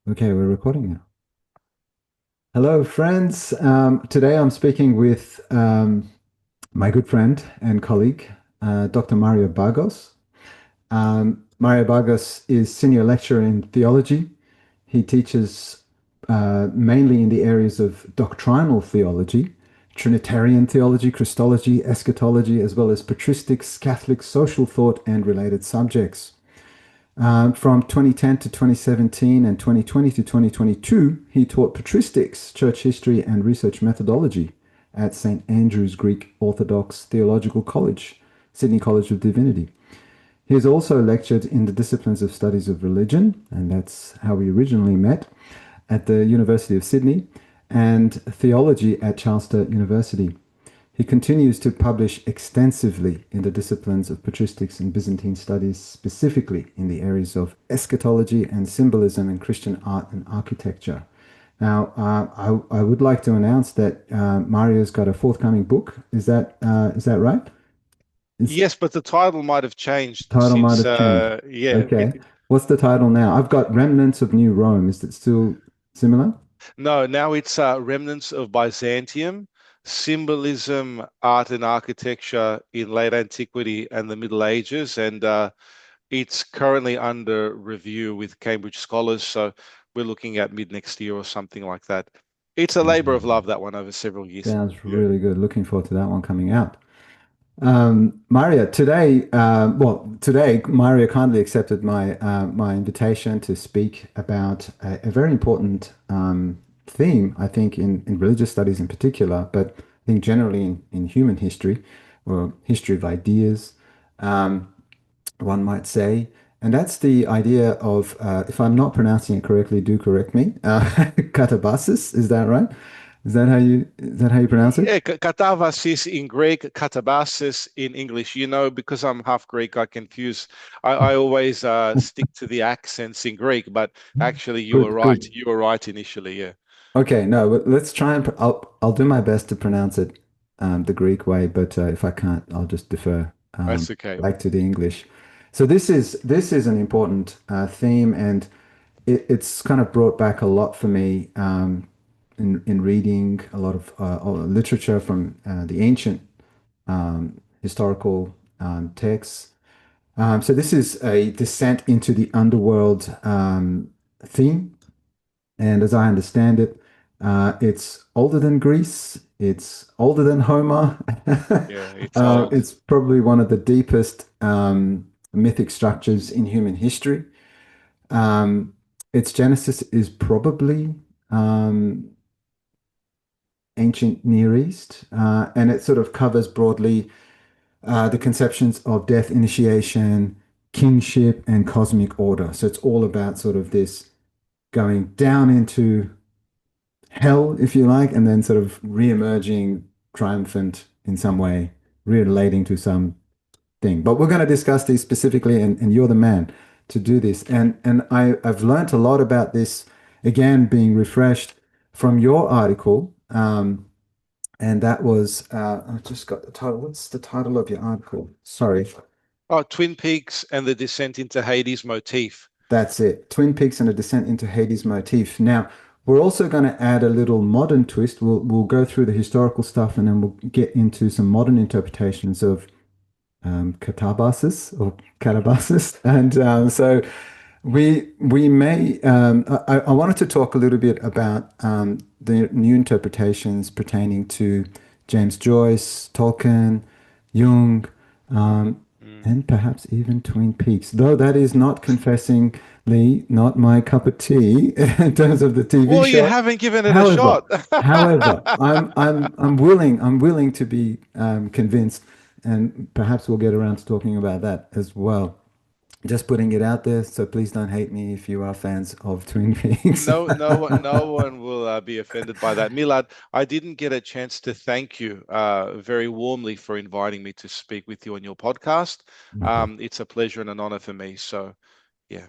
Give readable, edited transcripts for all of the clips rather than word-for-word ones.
Okay, we're recording now. Hello, friends. Today I'm speaking with my good friend and colleague, Dr. Mario Baghos. Mario Baghos is senior lecturer in theology. He teaches mainly in the areas of doctrinal theology, Trinitarian theology, Christology, eschatology, as well as patristics, Catholic social thought, and related subjects. From 2010 to 2017 and 2020 to 2022, he taught patristics, church history, and research methodology at St. Andrew's Greek Orthodox Theological College, Sydney College of Divinity. He has also lectured in the disciplines of studies of religion, and that's how we originally met, at the University of Sydney, and theology at Charles Sturt University. He continues to publish extensively in the disciplines of patristics and Byzantine studies, specifically in the areas of eschatology and symbolism in Christian art and architecture. Now, I would like to announce that Mario's got a forthcoming book. Is that right? Is Yes, but the title might have changed title might since, have changed? yeah. Okay. What's the title now? I've got Remnants of New Rome. Is it still similar? No, now it's Remnants of Byzantium, Symbolism, Art and Architecture in Late Antiquity and the Middle Ages. And it's currently under review with Cambridge scholars. So we're looking at mid next year or something like that. It's a labor of love, that one, over several years. Sounds Yeah. really good. Looking forward to that one coming out. Maria, today Maria kindly accepted my invitation to speak about a very important theme, I think, in religious studies in particular, but I think generally in human history or history of ideas, um, one might say, and that's the idea of, if I'm not pronouncing it correctly, do correct me. Katabasis, is that right? Is that how you pronounce it? Yeah, Katabasis in Greek, Katabasis in English. Because I'm half Greek, I confuse. I always stick to the accents in Greek, but actually, you were Good, right. good. You were right initially. Yeah, Okay, no, but let's try and I'll do my best to pronounce it the Greek way, but if I can't, I'll just defer that's okay. back to the English. So this is an important theme, and it's kind of brought back a lot for me in reading a lot of literature from the ancient historical texts. So this is a descent into the underworld theme. And as I understand it, it's older than Greece. It's older than Homer. Yeah, it's old. It's probably one of the deepest mythic structures in human history. Um, its genesis is probably um, ancient Near East, and it sort of covers broadly the conceptions of death initiation, kingship, and cosmic order. So it's all about sort of this going down into hell, if you like, and then sort of re-emerging triumphant in some way, relating to some thing. But we're going to discuss these specifically, and you're the man to do this. And I've learned a lot about this, again, being refreshed from your article. And that was, I just got the title. What's the title of your article? Sorry. Oh, Twin Peaks and the descent into Hades motif. That's it. Twin Peaks and a Descent into Hades motif. Now, we're also going to add a little modern twist. We'll go through the historical stuff and then we'll get into some modern interpretations of Katabasis. And so we may I wanted to talk a little bit about the new interpretations pertaining to James Joyce, Tolkien, Jung, um, Mm. and perhaps even Twin Peaks. Though that is not confessingly not my cup of tea in terms of the TV Well, you show. haven't given it a However, shot. I'm willing to be convinced, and perhaps we'll get around to talking about that as well. Just putting it out there, so please don't hate me if you are fans of Twin Peaks. No one will be offended by that. Milad, I didn't get a chance to thank you very warmly for inviting me to speak with you on your podcast. Okay. It's a pleasure and an honor for me. So, yeah.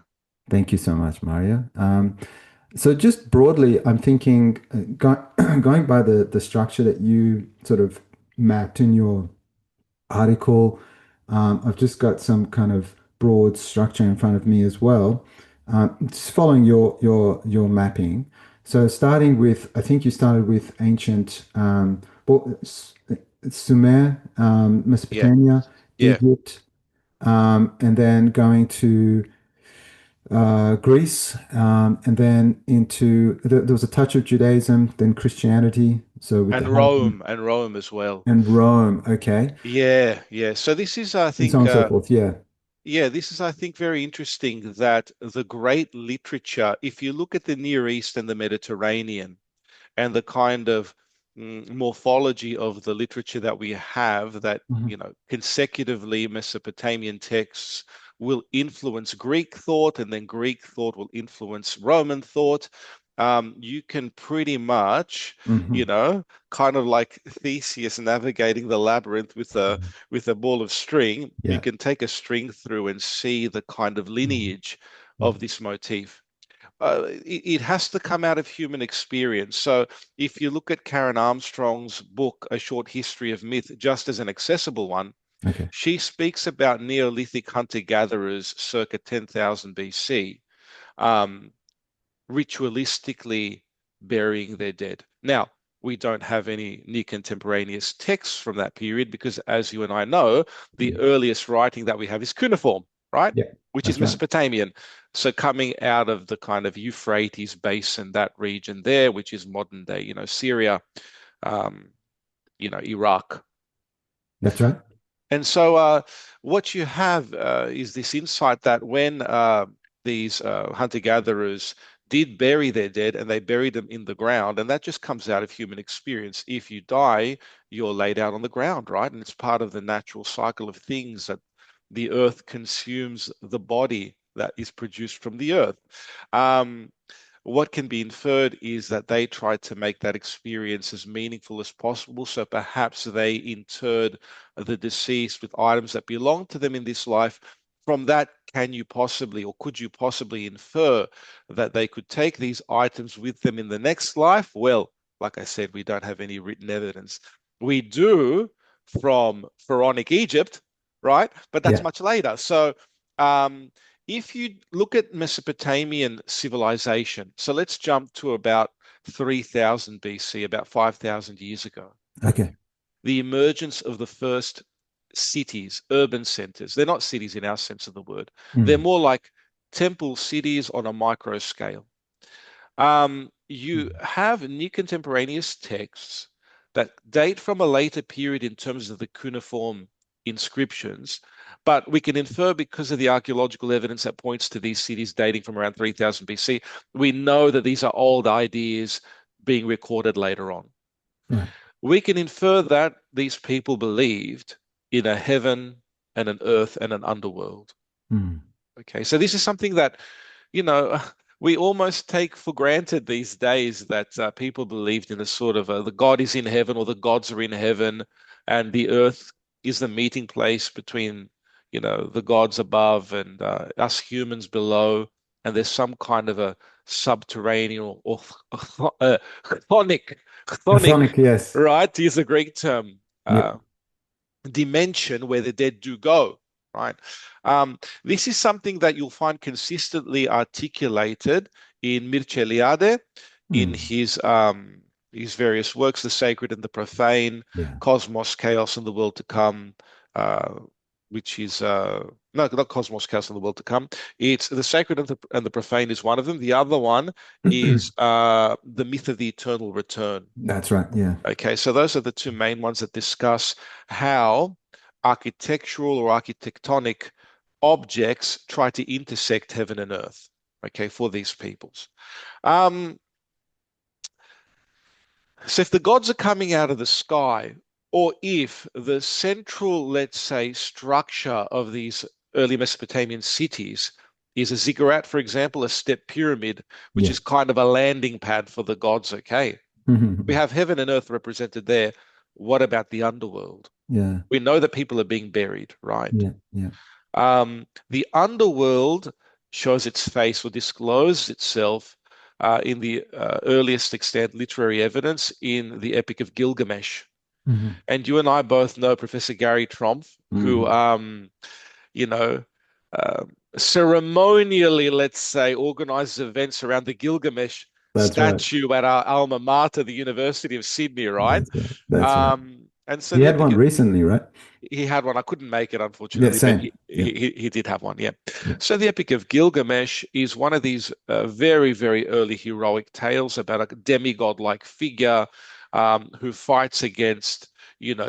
Thank you so much, Mario. So just broadly, I'm thinking going by the structure that you sort of mapped in your article. I've just got some kind of broad structure in front of me as well. Just following your mapping. So starting with, I think you started with ancient, Sumer, Yeah, Mesopotamia, yeah. Egypt, and then going to Greece, and then there was a touch of Judaism, then Christianity. So with the help And Rome as well. and Rome. Okay, Yeah, yeah. So this is, I and so on think, and so forth. Yeah. yeah, this is, I think, very interesting that the great literature, if you look at the Near East and the Mediterranean, and the kind of morphology of the literature that we have that, Mhm. consecutively Mesopotamian texts will influence Greek thought, and then Greek thought will influence Roman thought. You can pretty much, Mhm. kind of like Theseus navigating the labyrinth with a ball of string. You Yeah. can take a string through and see the kind of Mhm. lineage of Mhm. this motif. It has to come out of human experience. So if you look at Karen Armstrong's book, A Short History of Myth, just as an accessible one, Okay. she speaks about Neolithic hunter-gatherers circa 10,000 BC. Um, Ritualistically burying their dead. Now, we don't have any near contemporaneous texts from that period because, as you and I know, the Mm. earliest writing that we have is cuneiform, right? Yeah, Which is that's right. Mesopotamian. So coming out of the kind of Euphrates basin, that region there, which is modern day, Syria, um, Iraq. That's right. And so, what you have is this insight that when these hunter-gatherers did bury their dead and they buried them in the ground, and that just comes out of human experience. If you die, you're laid out on the ground, right? And it's part of the natural cycle of things that the earth consumes the body that is produced from the earth. Um, what can be inferred is that they tried to make that experience as meaningful as possible. So perhaps they interred the deceased with items that belong to them in this life. From that, can you possibly, or could you possibly infer that they could take these items with them in the next life? Well, like I said, we don't have any written evidence. We do from pharaonic Egypt, right? But that's Yeah. much later. So, um, if you look at Mesopotamian civilization, so let's jump to about 3000 BC, about 5,000 years ago. Okay. The emergence of the first cities, urban centers. They're not cities in our sense of the word. They're Mm. more like temple cities on a micro scale. You Mm. have near contemporaneous texts that date from a later period in terms of the cuneiform inscriptions, but we can infer because of the archaeological evidence that points to these cities dating from around 3000 BC, we know that these are old ideas being recorded later on. Right. We can infer that these people believed in a heaven and an earth and an underworld. Mm. Okay, so this is something that you know, we almost take for granted these days that people believed in a sort of the God is in heaven or the gods are in heaven, and the earth is the meeting place between, the gods above and us humans below, and there's some kind of a subterranean or chthonic, Chthonic, yes. right? To use a Greek term. Yep. Dimension where the dead do go, right? This is something that you'll find consistently articulated in Mircea Eliade, in Mm. his various works, The Sacred and the Profane, Yeah. Cosmos, Chaos, and the World to Come, uh, which is no, not Cosmos, Chaos, and the World to Come. It's The Sacred and the Profane is one of them. The other one is The Myth of the Eternal Return. That's right. Yeah. Okay, so those are the two main ones that discuss how architectural or architectonic objects try to intersect heaven and earth, okay, for these peoples. Um, so if the gods are coming out of the sky, or if the central, let's say, structure of these early Mesopotamian cities is a ziggurat, for example, a step pyramid, which Yeah. is kind of a landing pad for the gods, okay? We Mhm. have heaven and earth represented there. What about the underworld? Yeah. We know that people are being buried, right? Yeah. Yeah. The underworld shows its face or discloses itself in the earliest extant literary evidence in the Epic of Gilgamesh. Hmm. And you and I both know Professor Gary Tromp, who, Hmm. you know, ceremonially, let's say, organizes events around the Gilgamesh That's right. statue at our alma mater, the University of Sydney, right? That's right. That's right. And so He the had Epic one of recently, right? he had one. I couldn't make it, Yeah, unfortunately, but same. he Yeah. he he did have one. Yeah. Yeah. So the Epic of Gilgamesh is one of these very, very early heroic tales about a demigod-like figure who fights against,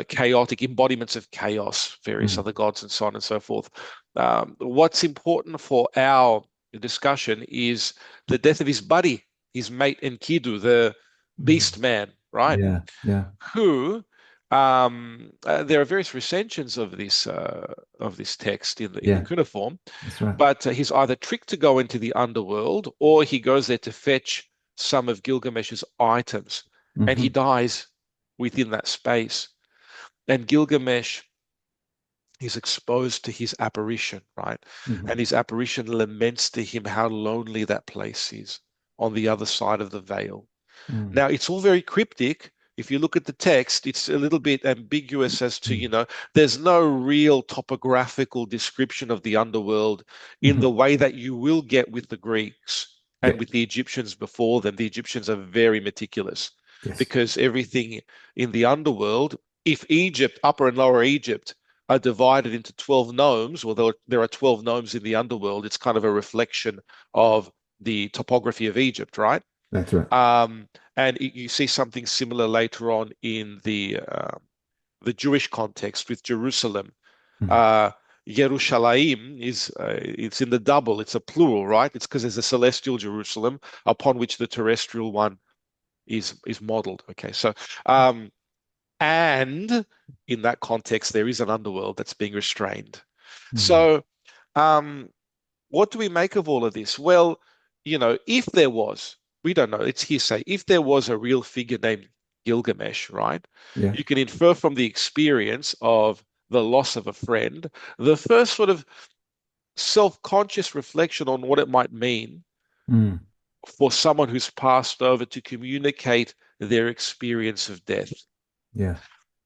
chaotic embodiments of chaos, various Mm, other gods, and so on and so forth. What's important for our discussion is the death of his buddy, his mate Enkidu, the mm. beast man, right? Yeah. Yeah. Who there are various recensions of this text in the Yeah. cuneiform, That's right. but he's either tricked to go into the underworld or he goes there to fetch some of Gilgamesh's items, and he Hmm. dies within that space. And Gilgamesh is exposed to his apparition, right? And Hmm. his apparition laments to him how lonely that place is on the other side of the veil. Mm, Now, it's all very cryptic. If you look at the text, it's a little bit ambiguous as to, mm, there's no real topographical description of the underworld in the hmm. way that you will get with the Greeks Yeah. and with the Egyptians before them. The Egyptians are very meticulous Yes. because everything in the underworld, if Egypt, Upper and Lower Egypt, are divided into 12 nomes, or there are 12 nomes in the underworld, it's kind of a reflection of the topography of Egypt, right? That's right. Um, and you see something similar later on in the Jewish context with Jerusalem. Mm, Uh, Yerushalayim is it's in the double, it's a plural, right? It's because there's a celestial Jerusalem upon which the terrestrial one is modeled. Okay, so um, and in that context, there is an underworld that's being restrained. mm. So um, what do we make of all of this? Well, if there was, we don't know, it's hearsay, if there was a real figure named Gilgamesh, right? Yeah. You can infer from the experience of the loss of a friend, the first sort of self-conscious reflection on what it might mean Mm, for someone who's passed over to communicate their experience of death. yeah.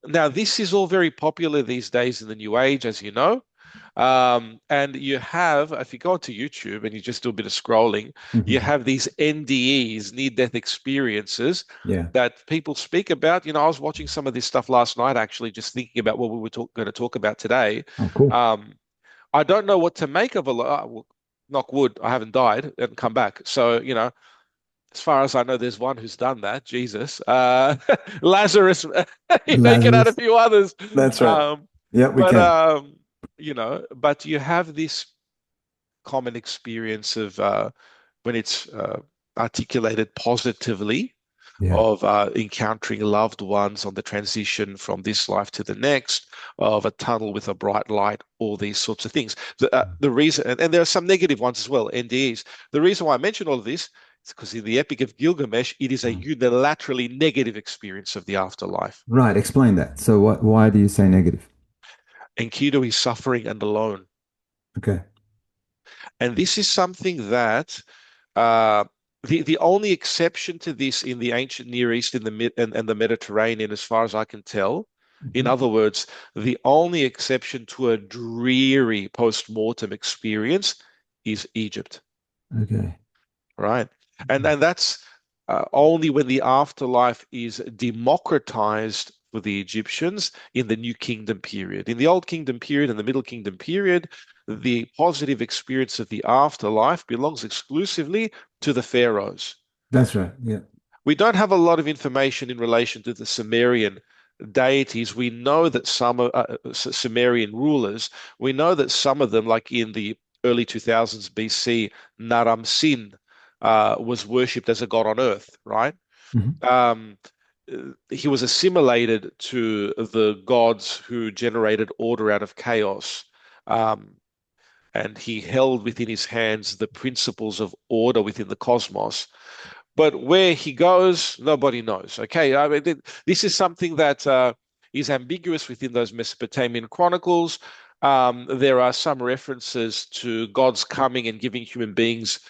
Now, this is all very popular these days in the new age, as you know. And you have, if you go onto YouTube and you just do a bit of scrolling, you Hmm. have these NDEs, near-death experiences, Yeah. that people speak about. I was watching some of this stuff last night, actually, just thinking about what we were going to talk about today. Oh, cool. Um, I don't know what to make of a lot. Well, knock wood, I haven't died and come back. So, as far as I know, there's one who's done that, Jesus. Lazarus, they can add a Lazarus. few others. That's right. Um, Yeah, we but can. but you have this common experience of when it's articulated positively Yeah. of encountering loved ones on the transition from this life to the next, of a tunnel with a bright light, all these sorts of things. The reason, and there are some negative ones as well, NDEs. The reason why I mention all of this is because in the Epic of Gilgamesh, it is a Mm. unilaterally negative experience of the afterlife. Right. Explain that. So why do you say negative? Enkidu is suffering and alone. Okay. And this is something that uh, the only exception to this in the ancient Near East in the mid and the Mediterranean, as far as I can tell, in Hmm. other words, the only exception to a dreary post-mortem experience is Egypt, Okay. right? And that's only when the afterlife is democratized for the Egyptians in the New Kingdom period. In the Old Kingdom period and the Middle Kingdom period, the positive experience of the afterlife belongs exclusively to the pharaohs. That's right. Yeah. We don't have a lot of information in relation to the Sumerian deities. We know that some Sumerian rulers, we know that some of them, like in the early 2000s BC, Naram Sin was worshipped as a god on earth, right? Hmm. Um, he was assimilated to the gods who generated order out of chaos. Um, and he held within his hands the principles of order within the cosmos. But where he goes, nobody knows. Okay, I mean, this is something that is ambiguous within those Mesopotamian chronicles. There are some references to gods coming and giving human beings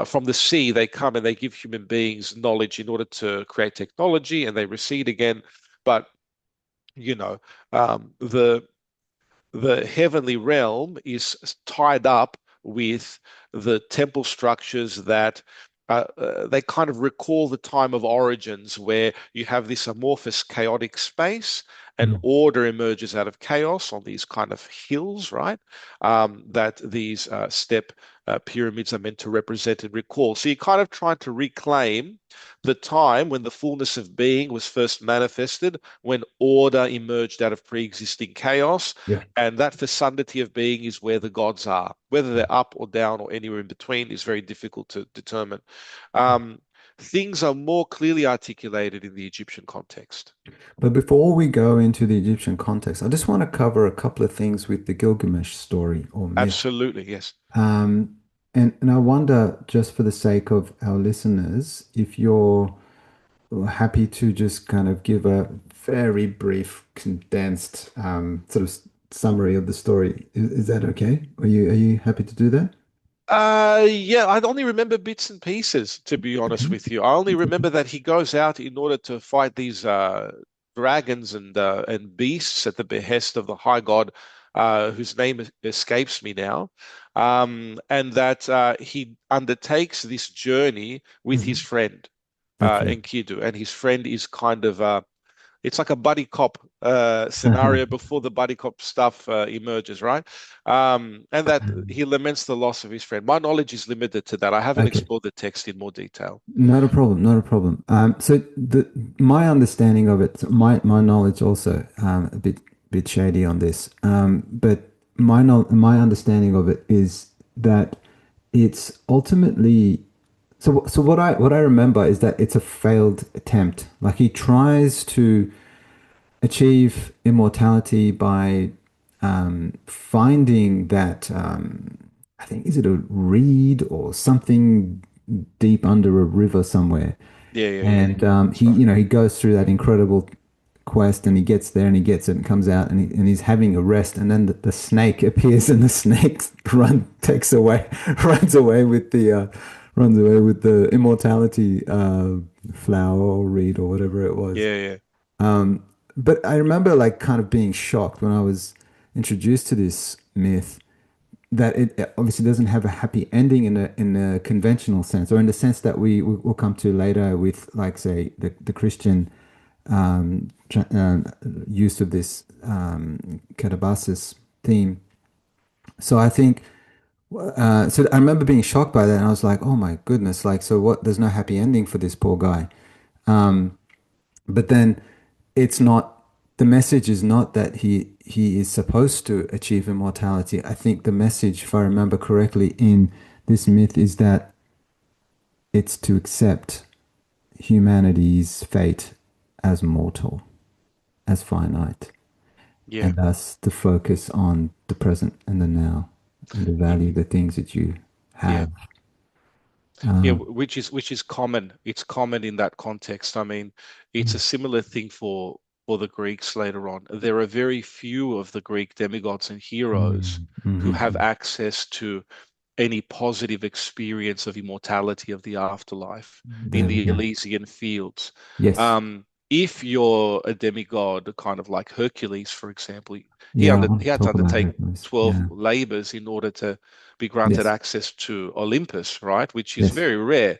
from the sea. They come and they give human beings knowledge in order to create technology, and they recede again. But you know, the the heavenly realm is tied up with the temple structures that they kind of recall the time of origins where you have this amorphous, chaotic space and Mm. order emerges out of chaos on these kind of hills, right? That these step pyramids are meant to represent and recall. So you're kind of trying to reclaim the time when the fullness of being was first manifested, when order emerged out of pre-existing chaos, Yeah. and that fecundity of being is where the gods are. Whether they're up or down or anywhere in between is very difficult to determine. Um, Things are more clearly articulated in the Egyptian context. But before we go into the Egyptian context, I just want to cover a couple of things with the Gilgamesh story or myth. Absolutely, yes. Um, and I wonder, just for the sake of our listeners, if you're happy to just kind of give a very brief, condensed sort of summary of the story. Is that okay? Are you happy to do that? Yeah, I only remember bits and pieces, to be honest Okay. with you. I only It's okay. remember that he goes out in order to fight these dragons and beasts at the behest of the high god, whose name escapes me now, and that he undertakes this journey with his Mhm. friend Okay. Enkidu, and his friend is kind of it's like a buddy cop scenario before the buddy cop stuff emerges, right? And that he laments the loss of his friend. My knowledge is limited to that. I haven't Okay. explored the text in more detail. Not a problem. Not a problem. So the my understanding of it, my knowledge also a bit shady on this. But my understanding of it is that it's ultimately so what I remember is that it's a failed attempt. Like he tries to achieve immortality by finding that I think is it a reed or something deep under a river somewhere, Yeah. and That's he right. he goes through that incredible quest and he gets there and he gets it and comes out and he's having a rest and then the snake appears and the snake takes away runs away with the immortality flower or reed or whatever it was. Yeah. um, but I remember like kind of being shocked when I was introduced to this myth that it obviously doesn't have a happy ending in a conventional sense, or in the sense that we will come to later with, like, say, the Christian use of this Katabasis theme. So I think so. I remember being shocked by that, and I was like, "Oh my goodness!" Like, so what? There's no happy ending for this poor guy. But then it's not, the message is not that he is supposed to achieve immortality. I think the message, if I remember correctly, in this myth is that it's to accept humanity's fate as mortal, as finite, Yeah. and thus to focus on the present and the now and to Y- value the things that you Yeah. have. Yeah, Um, which is common. It's common in that context. I mean, it's a mm, similar thing for the Greeks later on. There are very few of the Greek demigods and heroes who have mhm. access to any positive experience of immortality of the afterlife in There we the go. Elysian fields. Yes. If you're a demigod, kind of like Hercules, for example, Yeah, I he want to had to talk about undertake Hercules. 12 Yeah. labors in order to be granted Yes. access to Olympus, right? Which is Yes. very rare.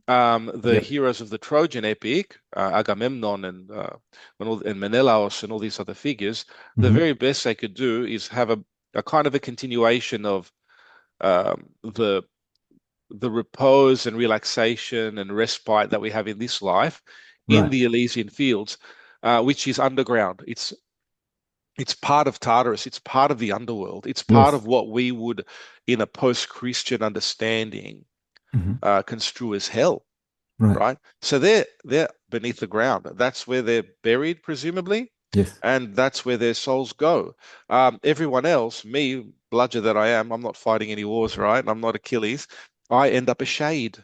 The Yep. heroes of the Trojan epic, Agamemnon and Menelaus and all these other figures, the Hmm. very best they could do is have a kind of a continuation of the repose and relaxation and respite that we have in this life in Right. the Elysian fields, which is underground. It's part of Tartarus. It's part of the underworld. It's part Yes. of what we would, in a post-Christian understanding, Hmm. construe as hell, Right. right? So they're beneath the ground. That's where they're buried, presumably, Yes. and that's where their souls go. Everyone else, me, bludger that I am, I'm not fighting any wars, right? I'm not Achilles. I end up a shade.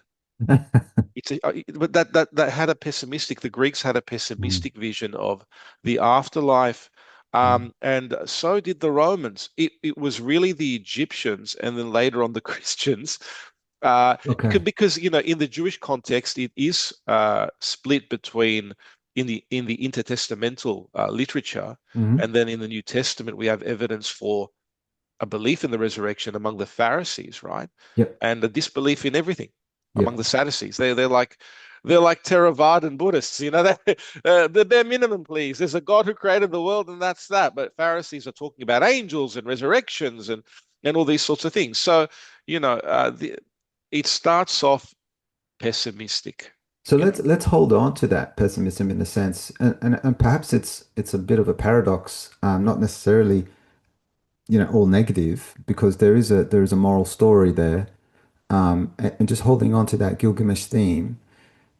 But that had a pessimistic. The Greeks had a Mm, pessimistic vision of the afterlife, mm. and so did the Romans. It was really the Egyptians, and then later on the Christians. Okay. Because in the Jewish context, it is split between. in the intertestamental literature, Hmm. and then in the New Testament we have evidence for a belief in the resurrection among the Pharisees, right? Yep. And a disbelief in everything among Yep. the Sadducees. They're like Theravada Buddhists, they're bare minimum, please. There's a God who created the world, and that's that. But Pharisees are talking about angels and resurrections and all these sorts of things. So, it starts off pessimistic, So you know. let's hold on to that pessimism in a sense, and perhaps it's a bit of a paradox, not necessarily all negative, because there is a moral story there, and just holding on to that Gilgamesh theme,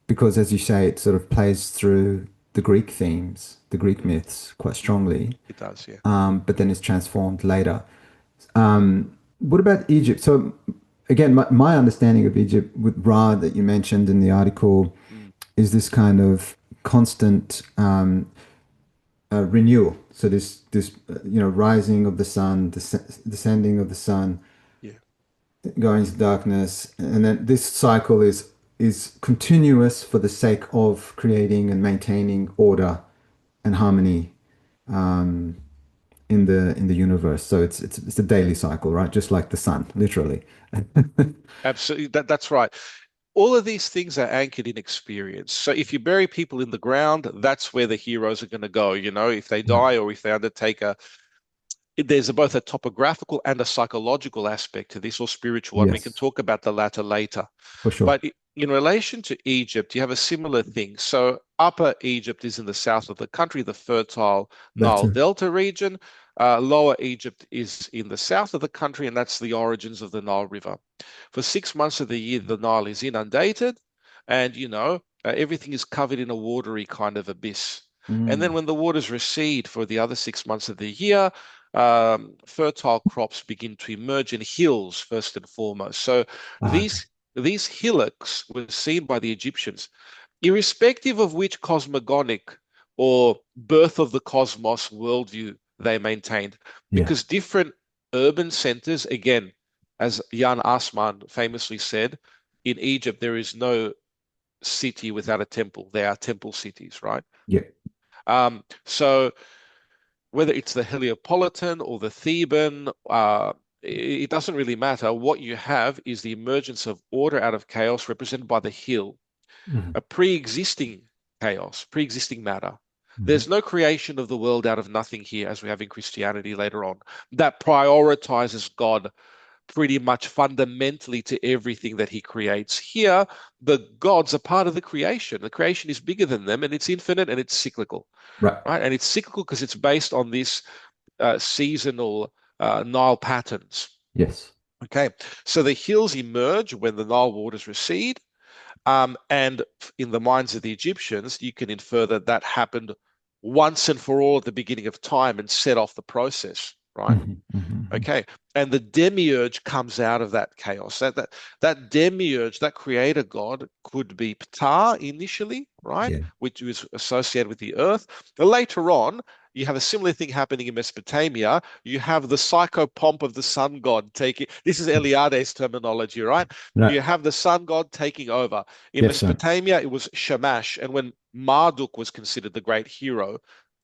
because as you say, it sort of plays through the Greek themes, the Greek Mm, myths quite mm. strongly, It does, yeah. but then it's transformed later. What about Egypt? So again, my understanding of Egypt with Ra that you mentioned in the article Mm, is this kind of constant renewal. So this rising of the sun, descending of the sun, yeah, going into darkness, and then this cycle is continuous for the sake of creating and maintaining order and harmony in the universe. So it's a daily cycle, right? Just like the sun, literally. absolutely. That's right. All of these things are anchored in experience. So if you bury people in the ground, that's where the heroes are going to go. If they Right. die or if they undertake there's both a topographical and a psychological aspect to this, or spiritual, and we can Yes, talk about the latter later. for sure. But in relation to Egypt, you have a similar thing. So Upper Egypt is in the south of the country, the fertile That's Nile it. Delta region. Lower Egypt is in the south of the country, and that's the origins of the Nile River. For 6 months of the year, the Nile is inundated, and everything is covered in a watery kind of abyss. And then Mm. when the waters recede for the other 6 months of the year, fertile crops begin to emerge in hills first and foremost. So Ah, okay. these hillocks were seen by the Egyptians, irrespective of which cosmogonic or birth of the cosmos worldview they maintained, Yeah. because different urban centers, again, as Jan Assmann famously said, in Egypt there is no city without a temple. They are temple cities, right? Yeah. So whether it's the Heliopolitan or the Theban, it doesn't really matter. What you have is the emergence of order out of chaos, represented by the hill, Mhm. a pre-existing chaos, pre-existing matter. Mhm. There's no creation of the world out of nothing here, as we have in Christianity later on, that prioritizes God pretty much fundamentally to everything that he creates. Here, the gods are part of the creation. The creation is bigger than them, and it's infinite and it's cyclical, Right. right? And it's cyclical because it's based on this seasonal Nile patterns. Yes. Okay, so the hills emerge when the Nile waters recede. And in the minds of the Egyptians, you can infer that that happened once and for all at the beginning of time and set off the process, right? Mhm. Mhm. Okay. And the demiurge comes out of that chaos. That demiurge, that creator god, could be Ptah initially, right? Yeah. Which is associated with the earth. But later on, you have a similar thing happening in Mesopotamia. You have the psychopomp of the sun god taking, this is Eliade's terminology, right? Right. You have the sun god taking over. In Yes, sir. Mesopotamia, it was Shamash. And when Marduk was considered the great hero,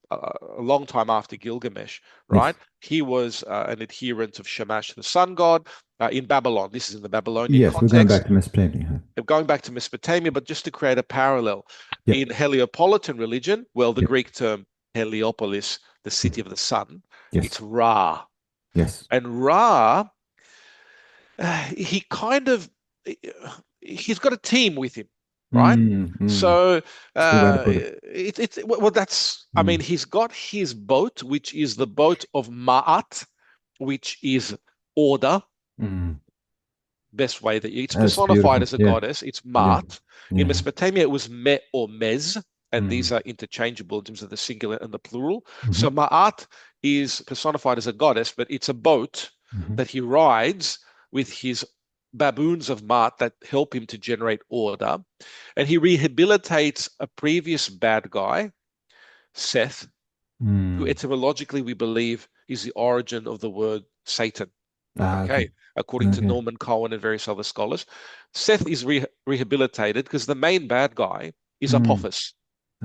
a long time after Gilgamesh, right? Yes. He was an adherent of Shamash, the sun god, in Babylon. This is in the Babylonian Yes, we're going context. back to Mesopotamia. Going back to Mesopotamia, but just to create a parallel. In Yep. Heliopolitan religion, well, the Yep. Greek term Heliopolis, the city of the sun, Yes. it's Ra. Yes. And Ra, he kind of, he's got a team with him, right? Mm, mm. So It's a good way to put it. it's well, that's I mean, Mm, he's got his boat, which is the boat of Ma'at, which is order. mm. Best way that it's That's personified beautiful. as a Yeah. goddess. It's Yeah. Ma'at. In Yeah. Mesopotamia, it was Me or Mez, and these Mm. are interchangeable in terms of the singular and the plural. Hmm. So Ma'at is personified as a goddess, but it's a boat Hmm. that he rides with his baboons of Ma'at that help him to generate order. And he rehabilitates a previous bad guy, Seth, who Mm. etymologically we believe is the origin of the word Satan. Ah, okay. Okay, according to Okay. Norman Cohen and various other scholars, Seth is rehabilitated because the main bad guy is Mm. Apophis.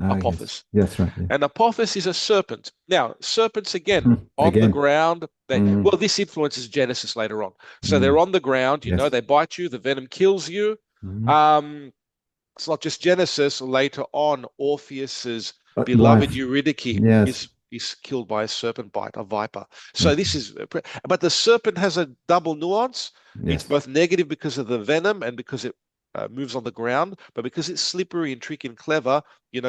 Ah, yes. Apophis. Yes, right. Yeah. And Apophis is a serpent. Now, serpents again on the Again. ground. Mm, Well, this influences Genesis later on. So they're mm, on the ground. yes. They bite you. The venom kills you. Mm. Um, it's not just Genesis. Later on, Orpheus's beloved Wife. Eurydice Yes. is killed by a serpent bite, a viper. So Yes. this is, but the serpent has a double nuance. It's Yes. both negative because of the venom and because it moves on the ground, but because it's slippery and tricky and clever,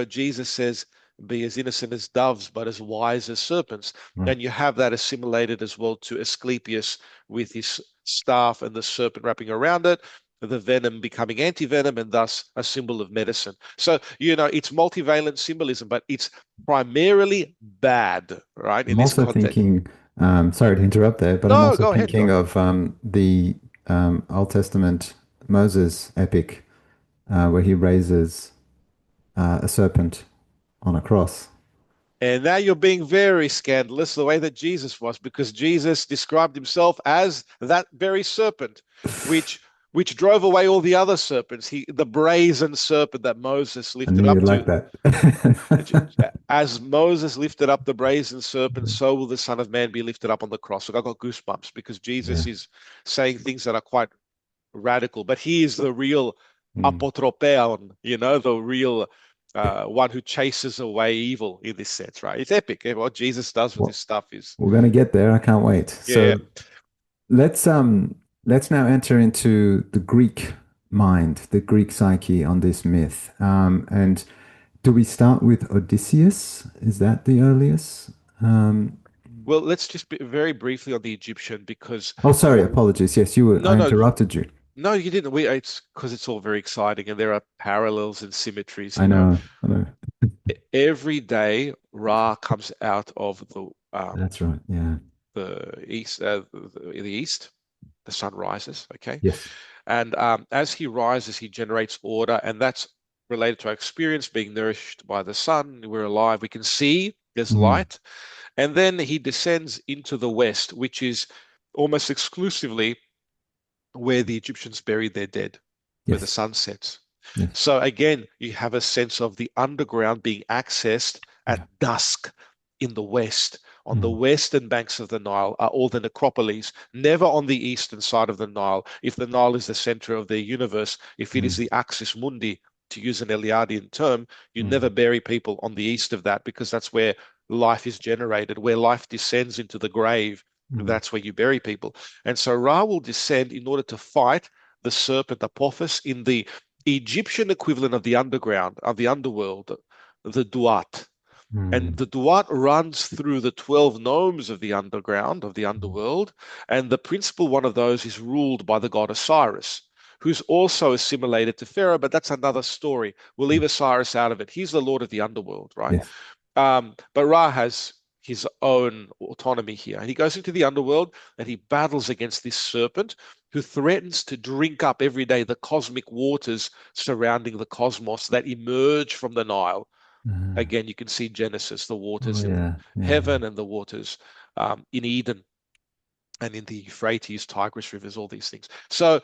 Jesus says, "Be as innocent as doves, but as wise as serpents." Right. And you have that assimilated as well to Asclepius with his staff and the serpent wrapping around it, the venom becoming anti-venom and thus a symbol of medicine. So, it's multivalent symbolism, but it's primarily bad, right, in I'm this also context. thinking, sorry to interrupt there, but I'm No, also go ahead, thinking go. of the Old Testament Moses epic where he raises a serpent on a cross. And now you're being very scandalous the way that Jesus was, because Jesus described himself as that very serpent, which which drove away all the other serpents. The brazen serpent that Moses I lifted knew up you'd to. like that. As Moses lifted up the brazen serpent, so will the Son of Man be lifted up on the cross. Like I got goosebumps because Jesus Yeah. is saying things that are quite radical, but he is the real Mm. apotropeon, the real one who chases away evil in this sense, right? It's epic. What Jesus does with this Well, stuff is, we're going to get there. I can't wait. yeah. So let's um let's now enter into the Greek mind, the Greek psyche on this myth. And do we start with Odysseus? Is that the earliest? Um, Well, let's just be very briefly on the Egyptian because, oh, sorry, well, apologies. Yes, you were. no, I no, interrupted you. no, you didn't. It's because it's all very exciting and there are parallels and symmetries. I know. I know. Every day Ra comes out of That's right. Yeah. the east. The sun rises, okay, Yes. and as he rises, he generates order, and that's related to our experience being nourished by the sun. We're alive. We can see there's Mm. light, and then he descends into the west, which is almost exclusively where the Egyptians buried their dead, where the Yes. sun sets. Yes. So again, you have a sense of the underground being accessed at Yeah. dusk in the west. On the Mm. western banks of the Nile are all the necropolis, never on the eastern side of the Nile. If the Nile is the center of the universe, if it is Mm. the axis mundi, to use an Eliadian term, you never Mm. bury people on the east of that because that's where life is generated, where life descends into the grave. Mm. That's where you bury people. And so Ra will descend in order to fight the serpent Apophis in the Egyptian equivalent of the underground, of the underworld, the Duat. And Mm. the Duat runs through the 12 nomes of the underground, of the underworld. And the principal one of those is ruled by the god Osiris, who's also assimilated to Pharaoh, but that's another story. We'll leave Mm. Osiris out of it. He's the lord of the underworld, right? Yes. But Ra has his own autonomy here. And he goes into the underworld and he battles against this serpent who threatens to drink up every day the cosmic waters surrounding the cosmos that emerge from the Nile. Uh, Again, you can see Genesis, the oh waters in yeah. Yeah. heaven and the waters in Eden and in the Euphrates, Tigris rivers, all these things. So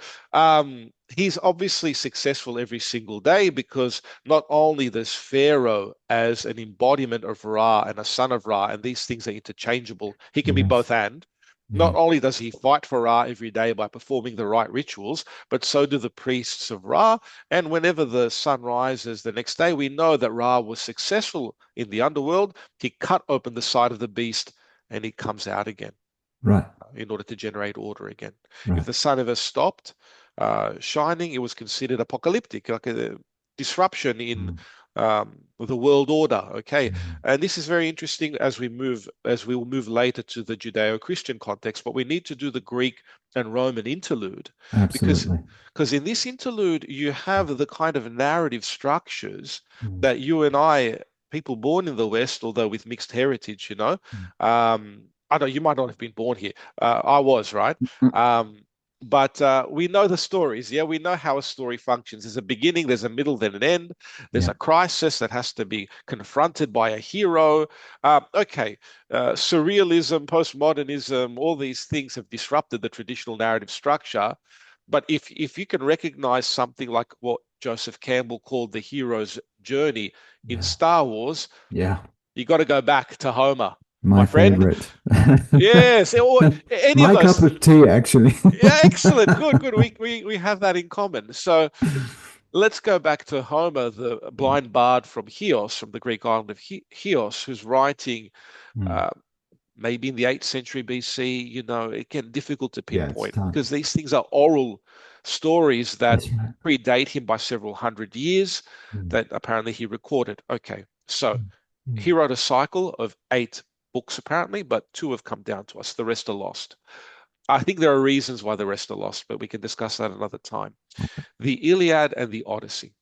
he's obviously successful every single day because not only does Pharaoh as an embodiment of Ra and a son of Ra, and these things are interchangeable, he can be Yes. both and. Yeah. Not only does he fight for Ra every day by performing the right rituals, but so do the priests of Ra. And whenever the sun rises the next day, we know that Ra was successful in the underworld. He cut open the side of the beast and he comes out again Right. in order to generate order again. If Right. the sun ever stopped shining, it was considered apocalyptic, like a disruption in Mm. the world order. Okay, Mm. and this is very interesting as we will move later to the Judeo-Christian context. But we need to do the Greek and Roman interlude because Absolutely. because in this interlude you have the kind of narrative structures Mm. that you and I, people born in the West, although with mixed heritage, Mm. I know you might not have been born here. I was, right? Mm. Um, but we know the stories. Yeah, we know how a story functions. There's a beginning, there's a middle, then an end. There's Yeah. a crisis that has to be confronted by a hero. Okay, surrealism, postmodernism, all these things have disrupted the traditional narrative structure. But if you can recognize something like what Joseph Campbell called the hero's journey in Yeah. Star Wars, Yeah. you got to go back to Homer, my My friend. favorite. Yes, or any of My cup those. of tea, actually. Yeah, excellent. Good, good. We have that in common. So let's go back to Homer, the blind bard from Chios, from the Greek island of Chios, who's writing Mm. uh, maybe in the 8th century BC. Again, difficult to Yeah, it's pinpoint time. because these things are oral stories that That's right. predate him by several hundred years Mm. that apparently he recorded. Okay, so Mm. Mm. he wrote a cycle of 8 books apparently, but 2 have come down to us. The rest are lost. I think there are reasons why the rest are lost, but we can discuss that another time. The Iliad and the Odyssey.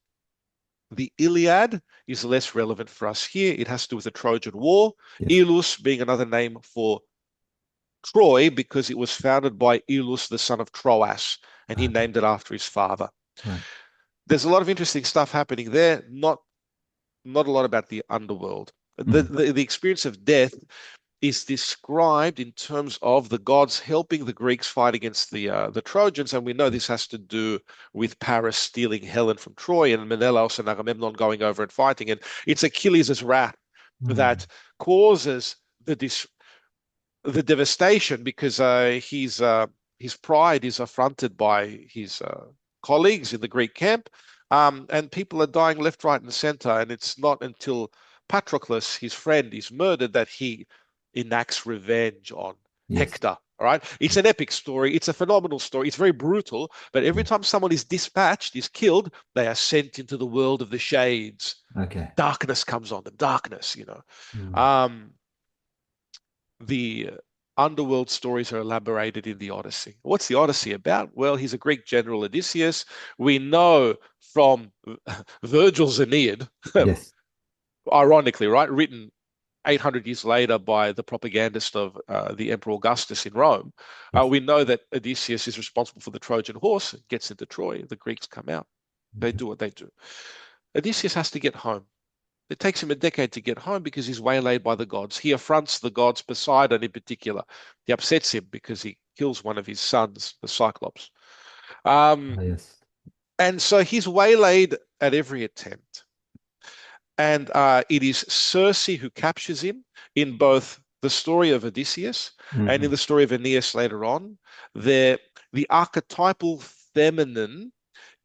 The Iliad is less relevant for us here. It has to do with the Trojan War, Yes. Ilus being another name for Troy because it was founded by Ilus, the son of Troas, and he Okay. named it after his father. Right. There's a lot of interesting stuff happening there, not a lot about the underworld. Mm. The experience of death is described in terms of the gods helping the Greeks fight against the Trojans, and we know this has to do with Paris stealing Helen from Troy and Menelaus and Agamemnon going over and fighting, and it's Achilles' wrath Mm. that causes the devastation because his pride is affronted by his colleagues in the Greek camp, and people are dying left, right, and center. And it's not until Patroclus, his friend, is murdered that he enacts revenge on Yes. Hector. All right, it's an epic story. It's a phenomenal story. It's very brutal, but every Yeah. time someone is dispatched, is killed, they are sent into the world of the shades. Okay. Darkness comes on them. Darkness. Mm. Um, the underworld stories are elaborated in the Odyssey. What's the Odyssey about? Well, he's a Greek general, Odysseus. We know from Virgil's Aeneid, Yes. ironically, right, written 800 years later by the propagandist of the Emperor Augustus in Rome. Yes. We know that Odysseus is responsible for the Trojan horse, gets into Troy. The Greeks come out. They Okay. do what they do. Odysseus has to get home. It takes him a decade to get home because he's waylaid by the gods. He affronts the gods, Poseidon in particular. He upsets him because he kills one of his sons, the Cyclops. Ah, Um, yes. and so he's waylaid at every attempt. And it is Circe who captures him in both the story of Odysseus and in Hmm. the story of Aeneas later on. The archetypal feminine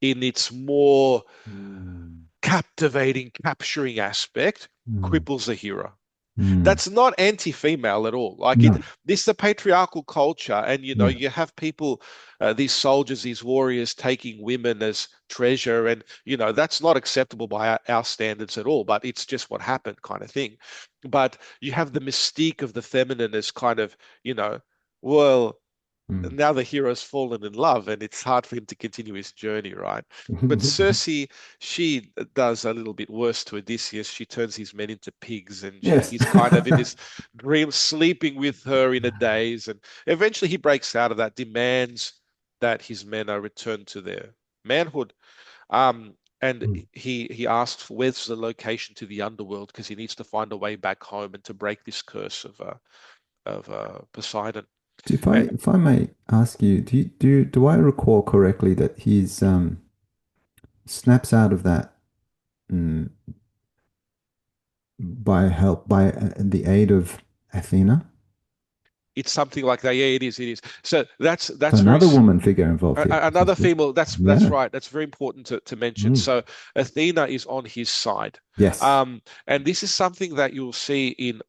in its more Mm. captivating, capturing aspect Mm. cripples the hero. Mm. That's not anti-female at all. Like No. this is a patriarchal culture, and Yeah. you have people, these soldiers, these warriors, taking women as treasure, and that's not acceptable by our standards at all. But it's just what happened, kind of thing. But you have the mystique of the feminine as kind of, you know, well, Mm. now the hero's fallen in love and it's hard for him to continue his journey, right? But Circe, she does a little bit worse to Odysseus. She turns his men into pigs and Yes. he's kind of in this dream, sleeping with her in a daze. And eventually he breaks out of that, demands that his men are returned to their manhood. And Mm. he asks where's the location to the underworld because he needs to find a way back home and to break this curse of Poseidon. If Uh, I may ask you, do I recall correctly that he's snaps out of that mm, by the aid of Athena? It's something like that. Yeah, it is. It is. So So that's another woman figure involved here, another potentially. female. That's Yeah. right. That's very important to mention. Mm. So Athena is on his side, Yes. and this is something that you'll see in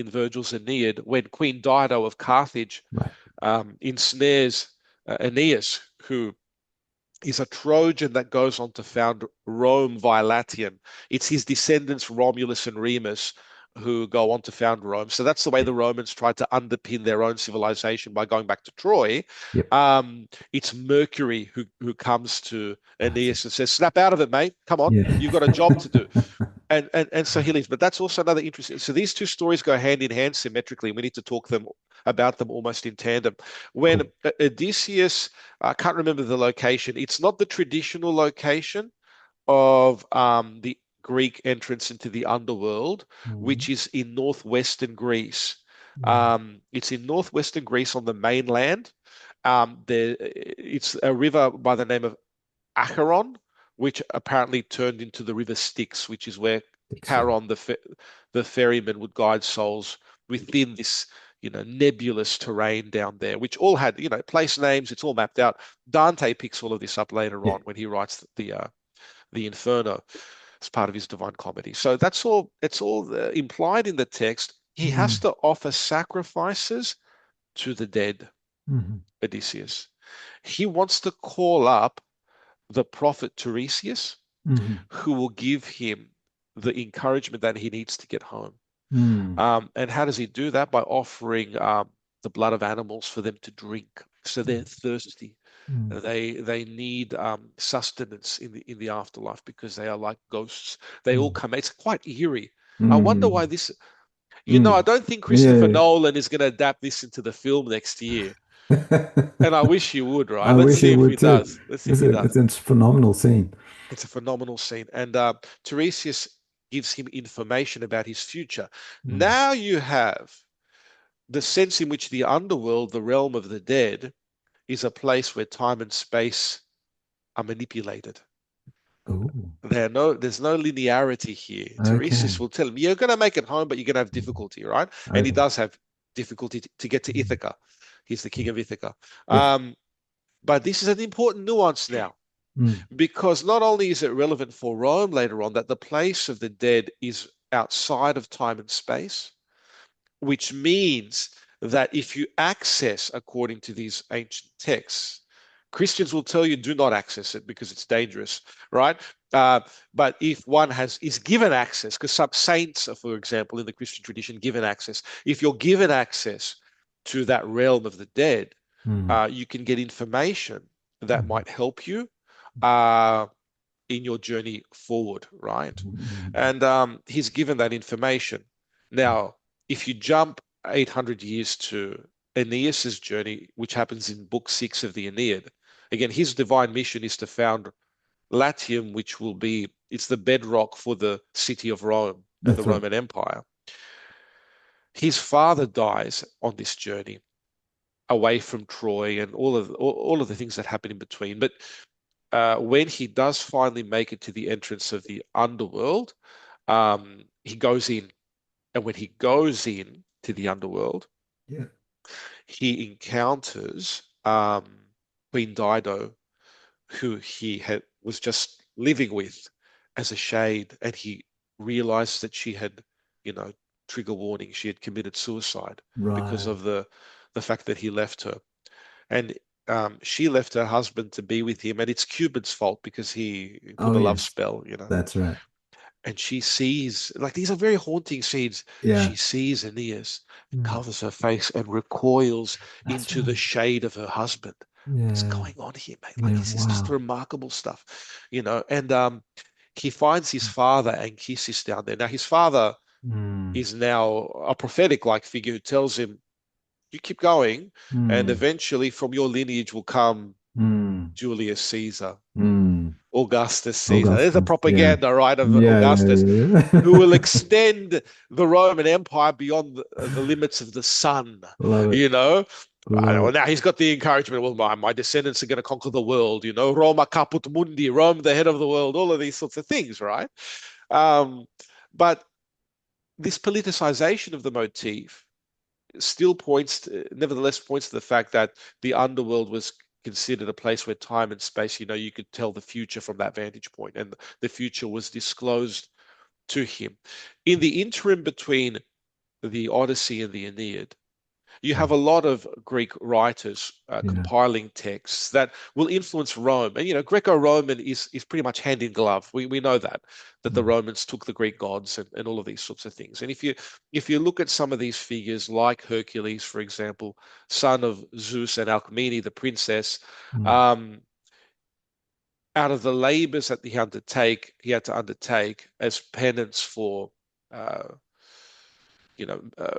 Virgil's Aeneid when Queen Dido of Carthage Right. ensnares Aeneas, who is a Trojan that goes on to found Rome via Latium. It's his descendants, Romulus and Remus, who go on to found Rome. So that's the way Yep. the Romans tried to underpin their own civilization by going back to Troy. Yep. It's Mercury who comes to I see. Aeneas and says, "Snap out of it, mate. Come on, Yeah. you've got a job to do." And so he leaves. But that's also another interesting. So these two stories go hand in hand symmetrically. We need to talk about them almost in tandem. When Cool. Odysseus, I can't remember the location. It's not the traditional location of the Greek entrance into the underworld, Mm. which is in northwestern Greece. Mm. It's in northwestern Greece on the mainland. It's a river by the name of Acheron, which apparently turned into the river Styx, which is where Dixie. Charon, the ferryman, would guide souls within this, nebulous terrain down there, which all had, place names. It's all mapped out. Dante picks all of this up later Yeah. on when he writes the Inferno as part of his Divine Comedy. So that's all. It's all implied in the text. He has Mm. to offer sacrifices to the dead, Mhm. Odysseus. He wants to call up the prophet Tiresias, Mhm. who will give him the encouragement that he needs to get home. Mm. And how does he do that? By offering the blood of animals for them to drink. So they're thirsty. Mm. They need sustenance in the afterlife because they are like ghosts. They all Mm. come. It's quite eerie. I wonder why Mm. this. I Mm. don't think Christopher Yeah. Nolan is going to adapt this into the film next year. And I wish he would, right? I Let's wish he see if he would too. does. Let's see if he does. It's a phenomenal scene. It's a phenomenal scene. And Tiresias gives him information about his future. Mm. Now you have the sense in which the underworld, the realm of the dead, is a place where time and space are manipulated. Oh, There's no linearity here. okay. Tiresias will tell him, you're going to make it home, but you're going to have difficulty, right? And he Okay. does have difficulty to get to Mm. Ithaca. He's the king of Ithaca. Yes. Um, but this is an important nuance now, Mm. because not only is it relevant for Rome later on that the place of the dead is outside of time and space, which means that if you access according to these ancient texts, Christians will tell you do not access it because it's dangerous, right? Uh, but if one is given access, because some saints are, for example, in the Christian tradition, given access. If you're given access to that realm of the dead, Mm. you can get information that Mm. might help you. Uh, in your journey forward, right? Mm. And he's given that information. Now, if you jump 800 years to Aeneas's journey, which happens in Book 6 of the Aeneid, again, his divine mission is to found Latium, which will be, it's the bedrock for the city of Rome and the That's right. Roman Empire. His father dies on this journey away from Troy and all of the things that happen in between. But when he does finally make it to the entrance of the underworld, he goes in. And when he goes in to the underworld, Yeah. he encounters Queen Dido, who he was just living with as a shade, and he realized that she had, you know, trigger warning, she had committed suicide because Right. of the fact that he left her. And she left her husband to be with him, and it's Cupid's fault because he put Oh, a love yes. spell. That's right. And she sees, like, these are very haunting scenes. Yeah. She sees Aeneas and Mm. covers her face and recoils That's into the right. shade of her husband. What's Yeah. going on here, mate? Like, Yeah. this is just Wow. remarkable stuff. And he finds his father Anchises down there. Now, his father Mm. is now a prophetic like figure who tells him, you keep going, and Mm. eventually from your lineage will come Mm. Julius Caesar, Mm. Augustus Caesar. There's a Augustus. Yeah. propaganda, right, of Yeah. Yeah. Augustus, Yeah. who will Yeah. extend the Roman Empire beyond the limits of the sun. Love it. You know, I Love know it. now he's got the encouragement. Well, my descendants are going to conquer the world. Roma caput mundi, Rome the head of the world. All of these sorts of things, right? Um, but this politicization of the motif still nevertheless points to the fact that the underworld was considered a place where time and space, you could tell the future from that vantage point, and the future was disclosed to him. In the interim between the Odyssey and the Aeneid, you have a lot of Greek writers Yeah. compiling texts that will influence Rome. And Greco-Roman is pretty much hand in glove. We know that the Mm. Romans took the Greek gods and all of these sorts of things. And if you look at some of these figures, like Hercules, for example, son of Zeus and Alcmene, the princess, Mm. um, out of the labors that he had to undertake as penance for uh,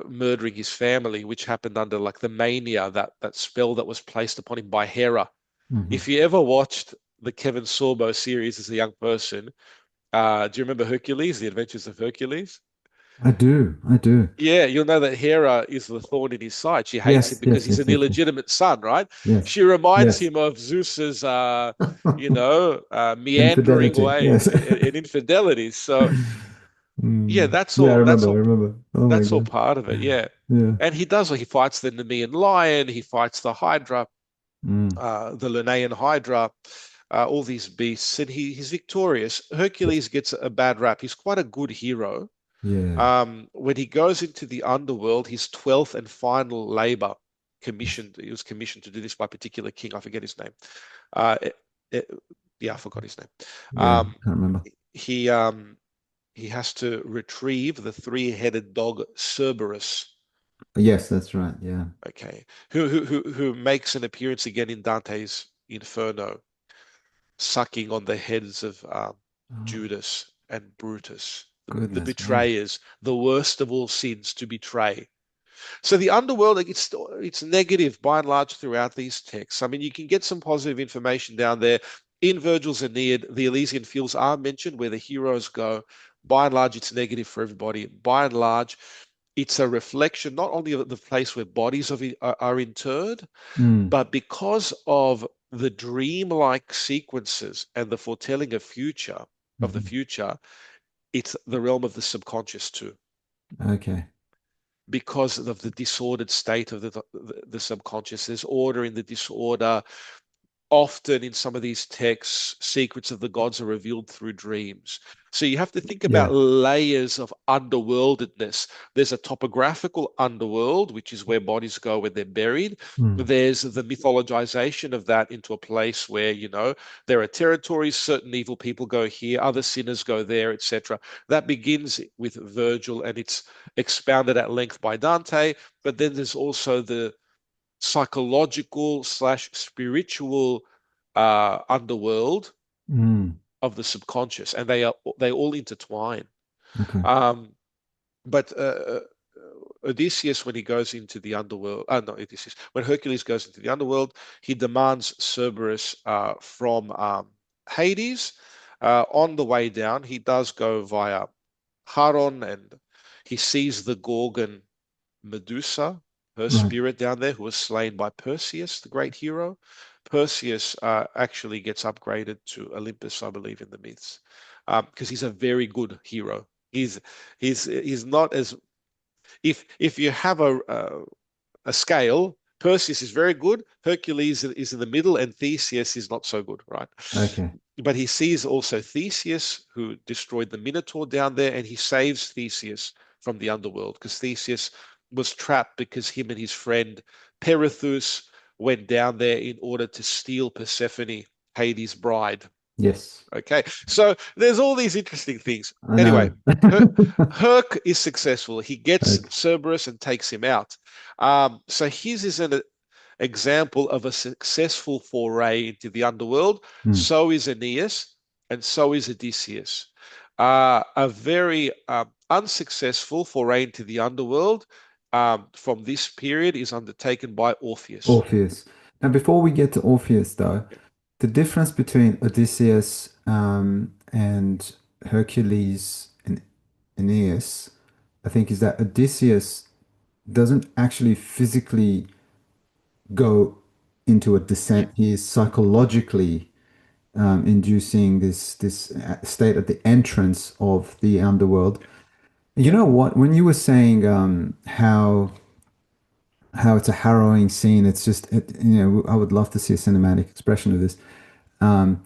murdering his family, which happened under like the mania, that spell that was placed upon him by Hera. Mhm. If you ever watched the Kevin Sorbo series as a young person, do you remember Hercules, The Adventures of Hercules? I do. I do. Yeah, you'll know that Hera is the thorn in his side. She hates him Yes, because yes, he's yes, an yes, yes, illegitimate son, right? yes, She reminds yes. him of Zeus's, meandering Infidelity. ways Yes. and infidelities. So, yeah, Mm. that's Yeah, I all. remember. I remember. Oh my That's all God. part of it. Yeah, Yeah. and he does. Like, he fights the Nemean lion. He fights the Hydra, Mm. the Linnaean Hydra. All these beasts, and he's victorious. Yes. Hercules gets a bad rap. He's quite a good hero. Yeah. When he goes into the underworld, his 12th and final labor Yes. he was commissioned to do this by a particular king. I forget his name. Uh, it- it- yeah, I forgot his name. Yeah. Um, Can't remember. he um, he has to retrieve the three-headed dog Cerberus. Yes, that's right. Yeah. Okay, who makes an appearance again in Dante's Inferno, sucking on the heads of Oh, Judas and Brutus, the goodness me. betrayers, the worst of all sins to betray. So the underworld, like, it's negative by and large throughout these texts. I mean, you can get some positive information down there. In Virgil's Aeneid, the Elysian Fields are mentioned where the heroes go. By and large, it's negative for everybody. By and large, it's a reflection not only of the place where bodies are interred, Mm. but because of the dream-like sequences and the foretelling of the Mhm. future, it's the realm of the subconscious too, Okay. because of the disordered state of the subconscious. There's order in the disorder. Often in some of these texts, secrets of the gods are revealed through dreams. So you have to think about Yeah. layers of underworldedness. There's a topographical underworld, which is where bodies go when they're buried. Mm. There's the mythologization of that into a place where, there are territories, certain evil people go here, other sinners go there, etc. That begins with Virgil and it's expounded at length by Dante. But then there's also the psychological slash spiritual underworld Mm. of the subconscious, and they all intertwine. Okay. Um, but Odysseus, when he goes into the underworld, no, Odysseus, when Hercules goes into the underworld, he demands Cerberus from Hades. On the way down, he does go via Charon, and he sees the Gorgon Medusa, her Right. spirit down there, who was slain by Perseus, the great hero. Perseus actually gets upgraded to Olympus, I believe, in the myths, because he's a very good hero. He's not as if you have a scale. Perseus is very good. Hercules is in the middle, and Theseus is not so good, right? Okay. But he sees also Theseus, who destroyed the Minotaur down there, and he saves Theseus from the underworld because Theseus was trapped because him and his friend Perithous went down there in order to steal Persephone, Hades' bride. Yes. Okay, so there's all these interesting things. I Anyway, know. Her Herc is successful. He gets Okay. Cerberus and takes him out. So his is an example of a successful foray into the underworld. Mm. So is Aeneas, and so is Odysseus. A very unsuccessful foray into the underworld from this period is undertaken by Orpheus. Orpheus. Now, before we get to Orpheus, though, the difference between Odysseus and Hercules and Aeneas, I think, is that Odysseus doesn't actually physically go into a Yeah, descent. He is psychologically inducing this state at the entrance of the underworld. yeah, You yeah. know what? When you were saying how it's a harrowing scene, it's just I would love to see a cinematic expression of this. Um,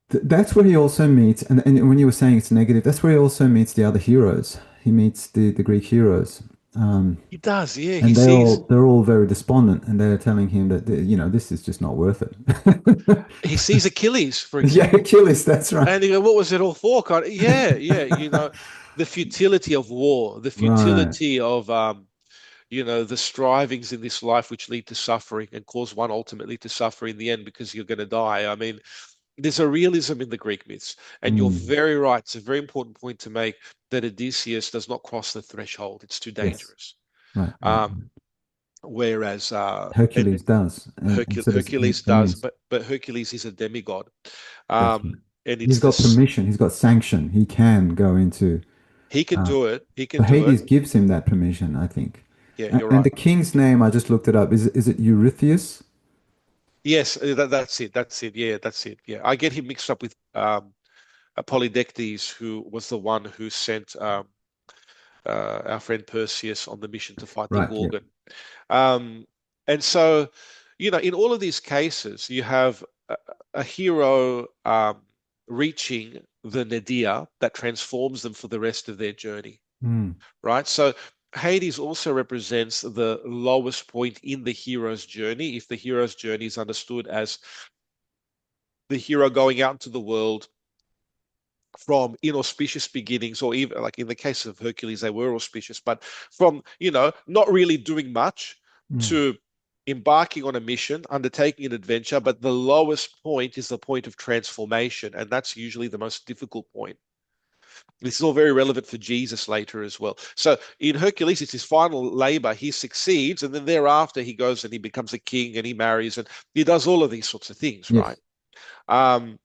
that's where he also meets, and when you were saying it's negative, that's where he also meets the other heroes. He meets the Greek heroes. Um, He does. Yeah, he and sees they're all very despondent, and they're telling him that this is just not worth it. he sees Achilles, for Yeah, example. Achilles, that's right. And you go, what was it all for? Yeah, yeah, the futility of war, the Right. futility of the strivings in this life which lead to suffering and cause one ultimately to suffer in the end because you're going to die. I mean, there's a realism in the Greek myths, and you're Mm. very right. It's a very important point to make that Odysseus does not cross the threshold. It's too Yes. dangerous. Right, right, Um, right. whereas and Hercules does, and so does Hercules does, Aeneas. but Hercules is a demigod, That's right. and He's it's got this. permission. He's got sanction. He can go into. He can Uh, do it. He can but do it. Hades gives him that permission, I think. Yeah, you're And right. the king's name, I just looked it up. Is it Eurystheus? Yes, that's it. That's it. Yeah, that's it. Yeah, I get him mixed up with Polydectes, who was the one who sent our friend Perseus on the mission to fight the Right. Yeah. Gorgon. Um, and so, in all of these cases, you have a hero reaching the nadir that transforms them for the rest of their journey, Mm, right? So Hades also represents the lowest point in the hero's journey. If the hero's journey is understood as the hero going out into the world from inauspicious beginnings, or even like in the case of Hercules, they were auspicious, but from, not really doing much mm, to embarking on a mission, undertaking an adventure, but the lowest point is the point of transformation, and that's usually the most difficult point. This is all very relevant for Jesus later as well. So in Hercules, it's his final labor. He succeeds, and then thereafter he goes and he becomes a king and he marries and he does all of these sorts of things, right? yes. Um,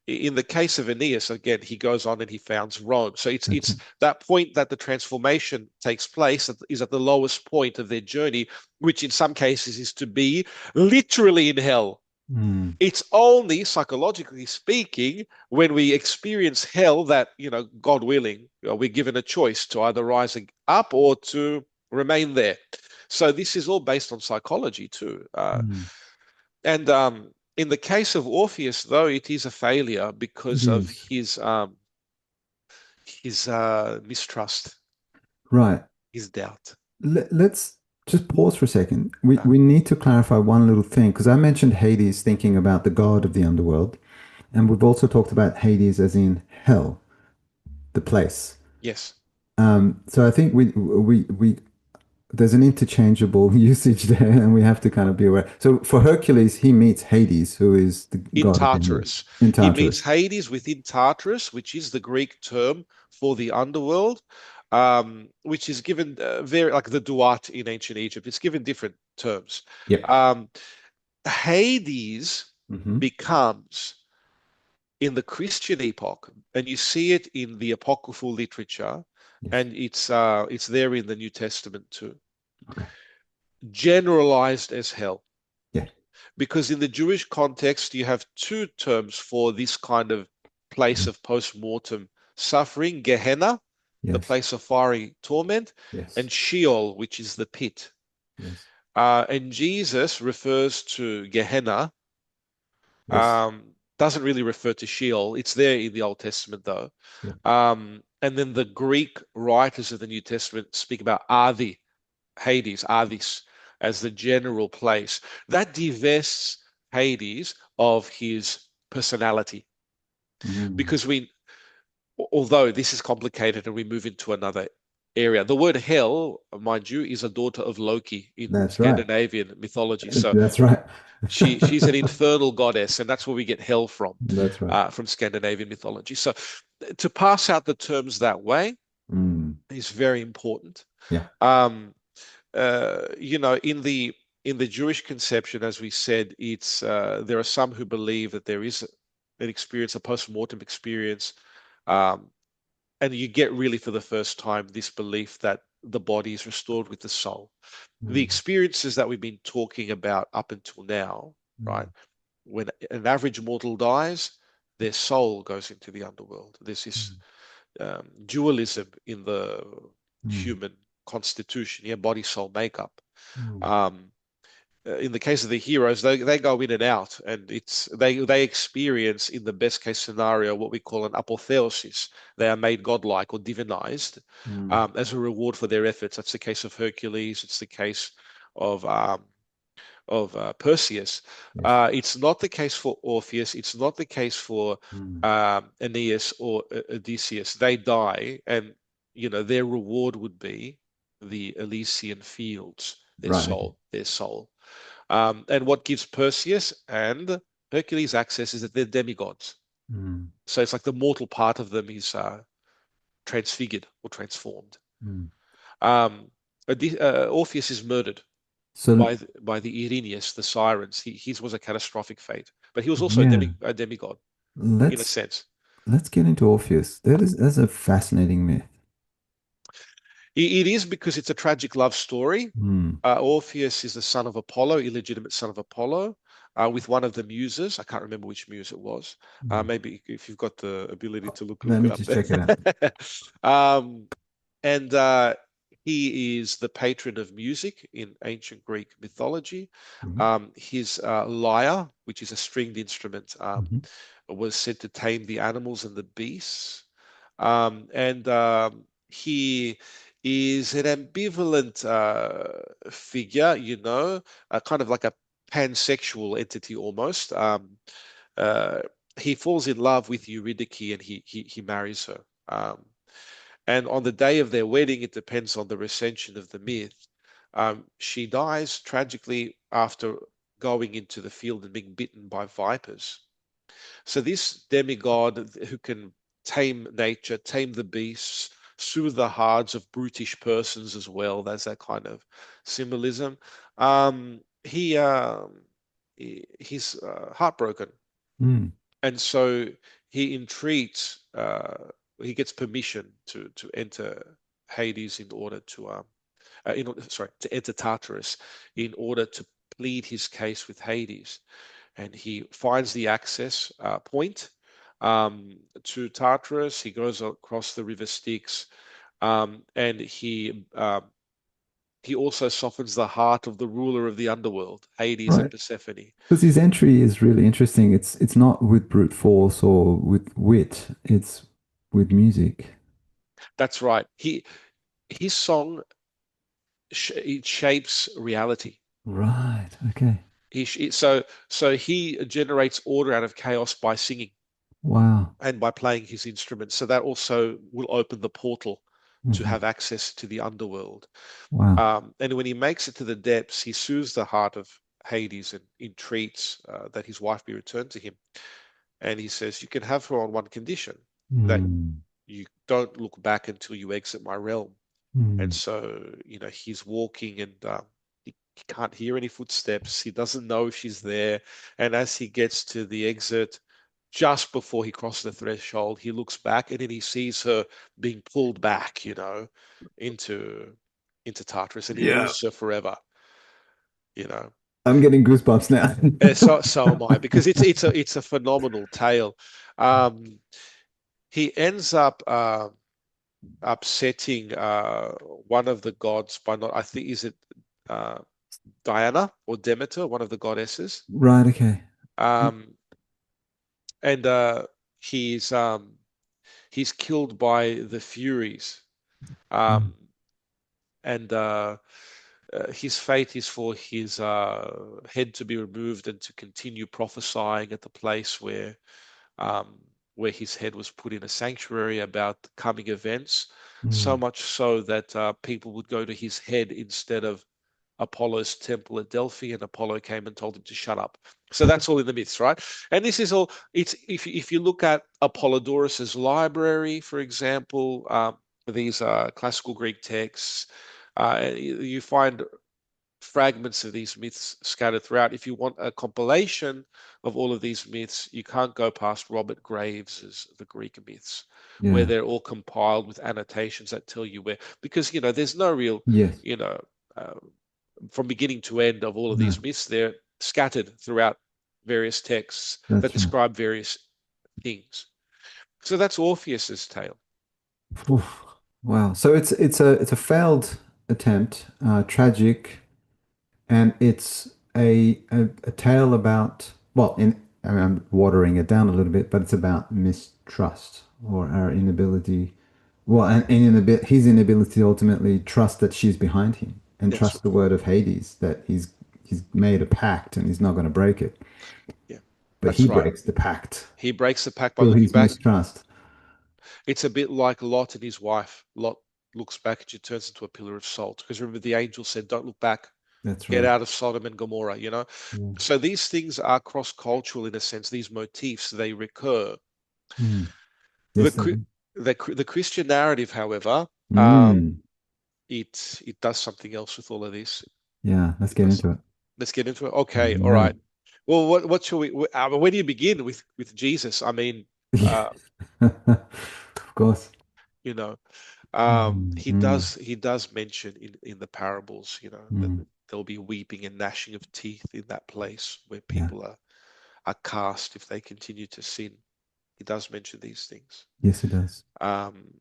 in the case of Aeneas, again, he goes on and he founds Rome. So That's it's it. that point that the transformation takes place is at the lowest point of their journey, which in some cases is to be literally in hell. Mm, It's only psychologically speaking when we experience hell that, God willing, we're given a choice to either rise up or to remain there. So this is all based on psychology too. mm. And in the case of Orpheus, though, it is a failure It because of is. his mistrust, Right. his doubt. Let's just pause for a second. We Uh, we need to clarify one little thing because I mentioned Hades thinking about the god of the underworld, and we've also talked about Hades as in hell, the place. yes, So I think we there's an interchangeable usage there, and we have to kind of be aware. So for Hercules, he meets Hades, who is the in god of the underworld Tartarus. in He meets Tartarus. Hades within Tartarus, which is the Greek term for the underworld, which is given very like the Duat in ancient Egypt. It's given different terms. Yep. Um, Hades Hmm. becomes in the Christian epoch, and you see it in the apocryphal literature, Yes. and it's there in the New Testament too, Okay. generalized as hell. Yeah. Because in the Jewish context, you have two terms for this kind of place Mhm. of post-mortem suffering: Gehenna, the Yes. place of fiery torment, Yes. and Sheol, which is the pit. Yes. And Jesus refers to Gehenna, Yes. doesn't really refer to Sheol. It's there in the Old Testament, though. Yeah. And then the Greek writers of the New Testament speak about Adi, Hades, Hades, as the general place. That divests Hades of his personality. Mm. Because although this is complicated and we move into another area, the word hell, mind you, is a daughter of Loki in That's right. Scandinavian mythology. So That's right. she's an infernal goddess, and that's where we get hell That's right. from Scandinavian mythology. So to pass out the terms that way Mm. is very important. Yeah. Um, in the Jewish conception, as we said, it's there are some who believe that there is an experience, a post-mortem experience, um, and you get really for the first time this belief that the body is restored with the soul. The Mm. experiences that we've been talking about up until now, right? Mm. When an average mortal dies, their soul goes into the underworld. There's this Mm. dualism in the Mm. human constitution, yeah, body soul makeup. Mm. Um, in the case of the heroes, they go in and out, and they experience in the best case scenario what we call an apotheosis. They are made godlike or divinized Mm. as a reward for their efforts. That's the case of Hercules. It's the case of Perseus. Yes. It's not the case for Orpheus. It's not the case for Mm. Aeneas or Odysseus. They die, and their reward would be the Elysian fields. Their Right. Okay. soul, their soul. And what gives Perseus and Hercules access is that they're demigods. Mm. So it's like the mortal part of them is transfigured or transformed. Mm. Um, Orpheus is murdered So by the Erinyes, the sirens. His was a catastrophic fate, but he was also yeah, a demigod in a let's sense. let's get into Orpheus. That's a fascinating myth. It is because it's a tragic love story. Mm. Orpheus is the son of Apollo, illegitimate son of Apollo, with one of the muses. I can't remember which muse it was. Mm. Maybe if you've got the ability to Let look me it up just check it out. there. um, and he is the patron of music in ancient Greek mythology. Mhm. His lyre, which is a stringed instrument, Mhm. was said to tame the animals and the beasts. And he is an ambivalent figure, kind of like a pansexual entity almost. Uh, he falls in love with Eurydice and he marries her. And on the day of their wedding, it depends on the recension of the myth. She dies tragically after going into the field and being bitten by vipers. So this demigod who can tame nature, tame the beasts, soothe the hearts of brutish persons as well. There's that kind of symbolism. He's heartbroken, Mm. and so he entreats. He gets permission to enter Hades in order to to enter Tartarus in order to plead his case with Hades, and he finds the access point to Tartarus. He goes across the river Styx, and he also softens the heart of the ruler of the underworld, Hades and Right. Persephone. Because his entry is really interesting. It's not with brute force or with wit. It's with music. That's right. His song it shapes reality. Right. Okay. So he generates order out of chaos by singing Wow. and by playing his instruments. So that also will open the portal to Hmm. have access to the underworld. Wow. And when he makes it to the depths, he soothes the heart of Hades and entreats that his wife be returned to him. And he says, "You can have her on one condition, that Mm. you don't look back until you exit my realm." And Mm. so, he's walking and he can't hear any footsteps. He doesn't know if she's there. And as he gets to the exit, just before he crosses the threshold, he looks back and then he sees her being pulled back, into Tartarus, and he Yeah. loses her forever, you know. I'm getting goosebumps now. So am I, because it's a phenomenal tale. Um, he ends up upsetting one of the gods by not, I think, is it uh, Diana or Demeter, one of the goddesses. Right. Okay. Um, and he's killed by the Furies. Mm. Um, and his fate is for his head to be removed and to continue prophesying at the place um, where his head was put in a sanctuary about coming events. So Mm. much so that people would go to his head instead of Apollo's temple at Delphi, and Apollo came and told him to shut up. So that's all in the myths, right? And this is all. It's if you look at Apollodorus's library, for example, these classical Greek texts, you find fragments of these myths scattered throughout. If you want a compilation of all of these myths, you can't go past Robert Graves's The Greek Myths, where Yeah. they're all compiled with annotations that tell you where, because there's no real, Yes. you know, uh, from beginning to end of all of No, these myths. They're scattered throughout various texts that that's right. describe various things. So that's Orpheus's tale. Oof. Wow. So it's a failed attempt, tragic, and it's a tale about, well, I mean, I'm watering it down a little bit, but it's about mistrust or our inability, well, and his inability to ultimately trust that she's behind him and That's trust the word of Hades that he's made a pact and he's not going to break it, Yeah, but that's he right. breaks the pact He breaks the pact by through looking his back. mistrust. It's a bit like Lot and his wife. Lot looks back and she turns into a pillar of salt. Because remember, the angel said, "Don't look back, That's get right. out of Sodom and Gomorrah." Yeah. So these things are cross-cultural in a sense. These motifs, they recur. Hmm. The Yes, they Chri- do. the Christian narrative, however, Mm. it does something else with all of this. Yeah, let's It get does. into it. Let's get into it. Okay, all Yeah. right. Well, what shall we? Where do you begin with Jesus? I mean, Yeah. uh, Of course. you know. Mm, mm, He does mention in the parables, you know, that mm. there'll be weeping and gnashing of teeth in that place where Yeah. people are cast if they continue to sin. He does mention these things. Yes, it does. Um,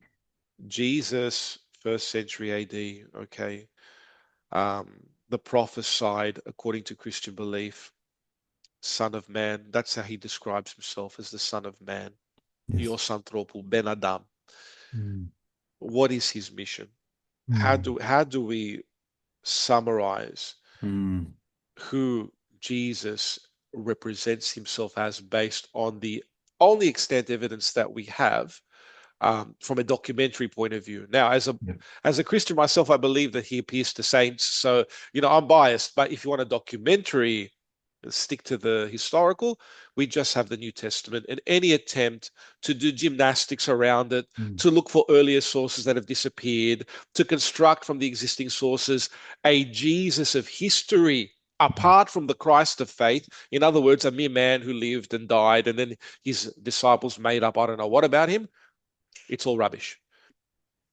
Jesus, first century AD, okay. The prophesied, according to Christian belief, Son of Man. That's how he describes himself, as the Son of Man. Yes. Ιος ανθρώπου, Ben Adam. Mm, What is his mission? mm, How do we summarize mm. who Jesus represents himself as based on the only extant evidence that we have from a documentary point of view? Now, Yeah. as a Christian myself, I believe that he appears to saints. So, you know, I'm biased, but if you want a documentary, stick to the historical. We just have the New Testament, and any attempt to do gymnastics around it, Mm, to look for earlier sources that have disappeared, to construct from the existing sources a Jesus of history mm. apart from the Christ of faith. In other words, a mere man who lived and died, and then his disciples made up, I don't know what about him. It's all rubbish.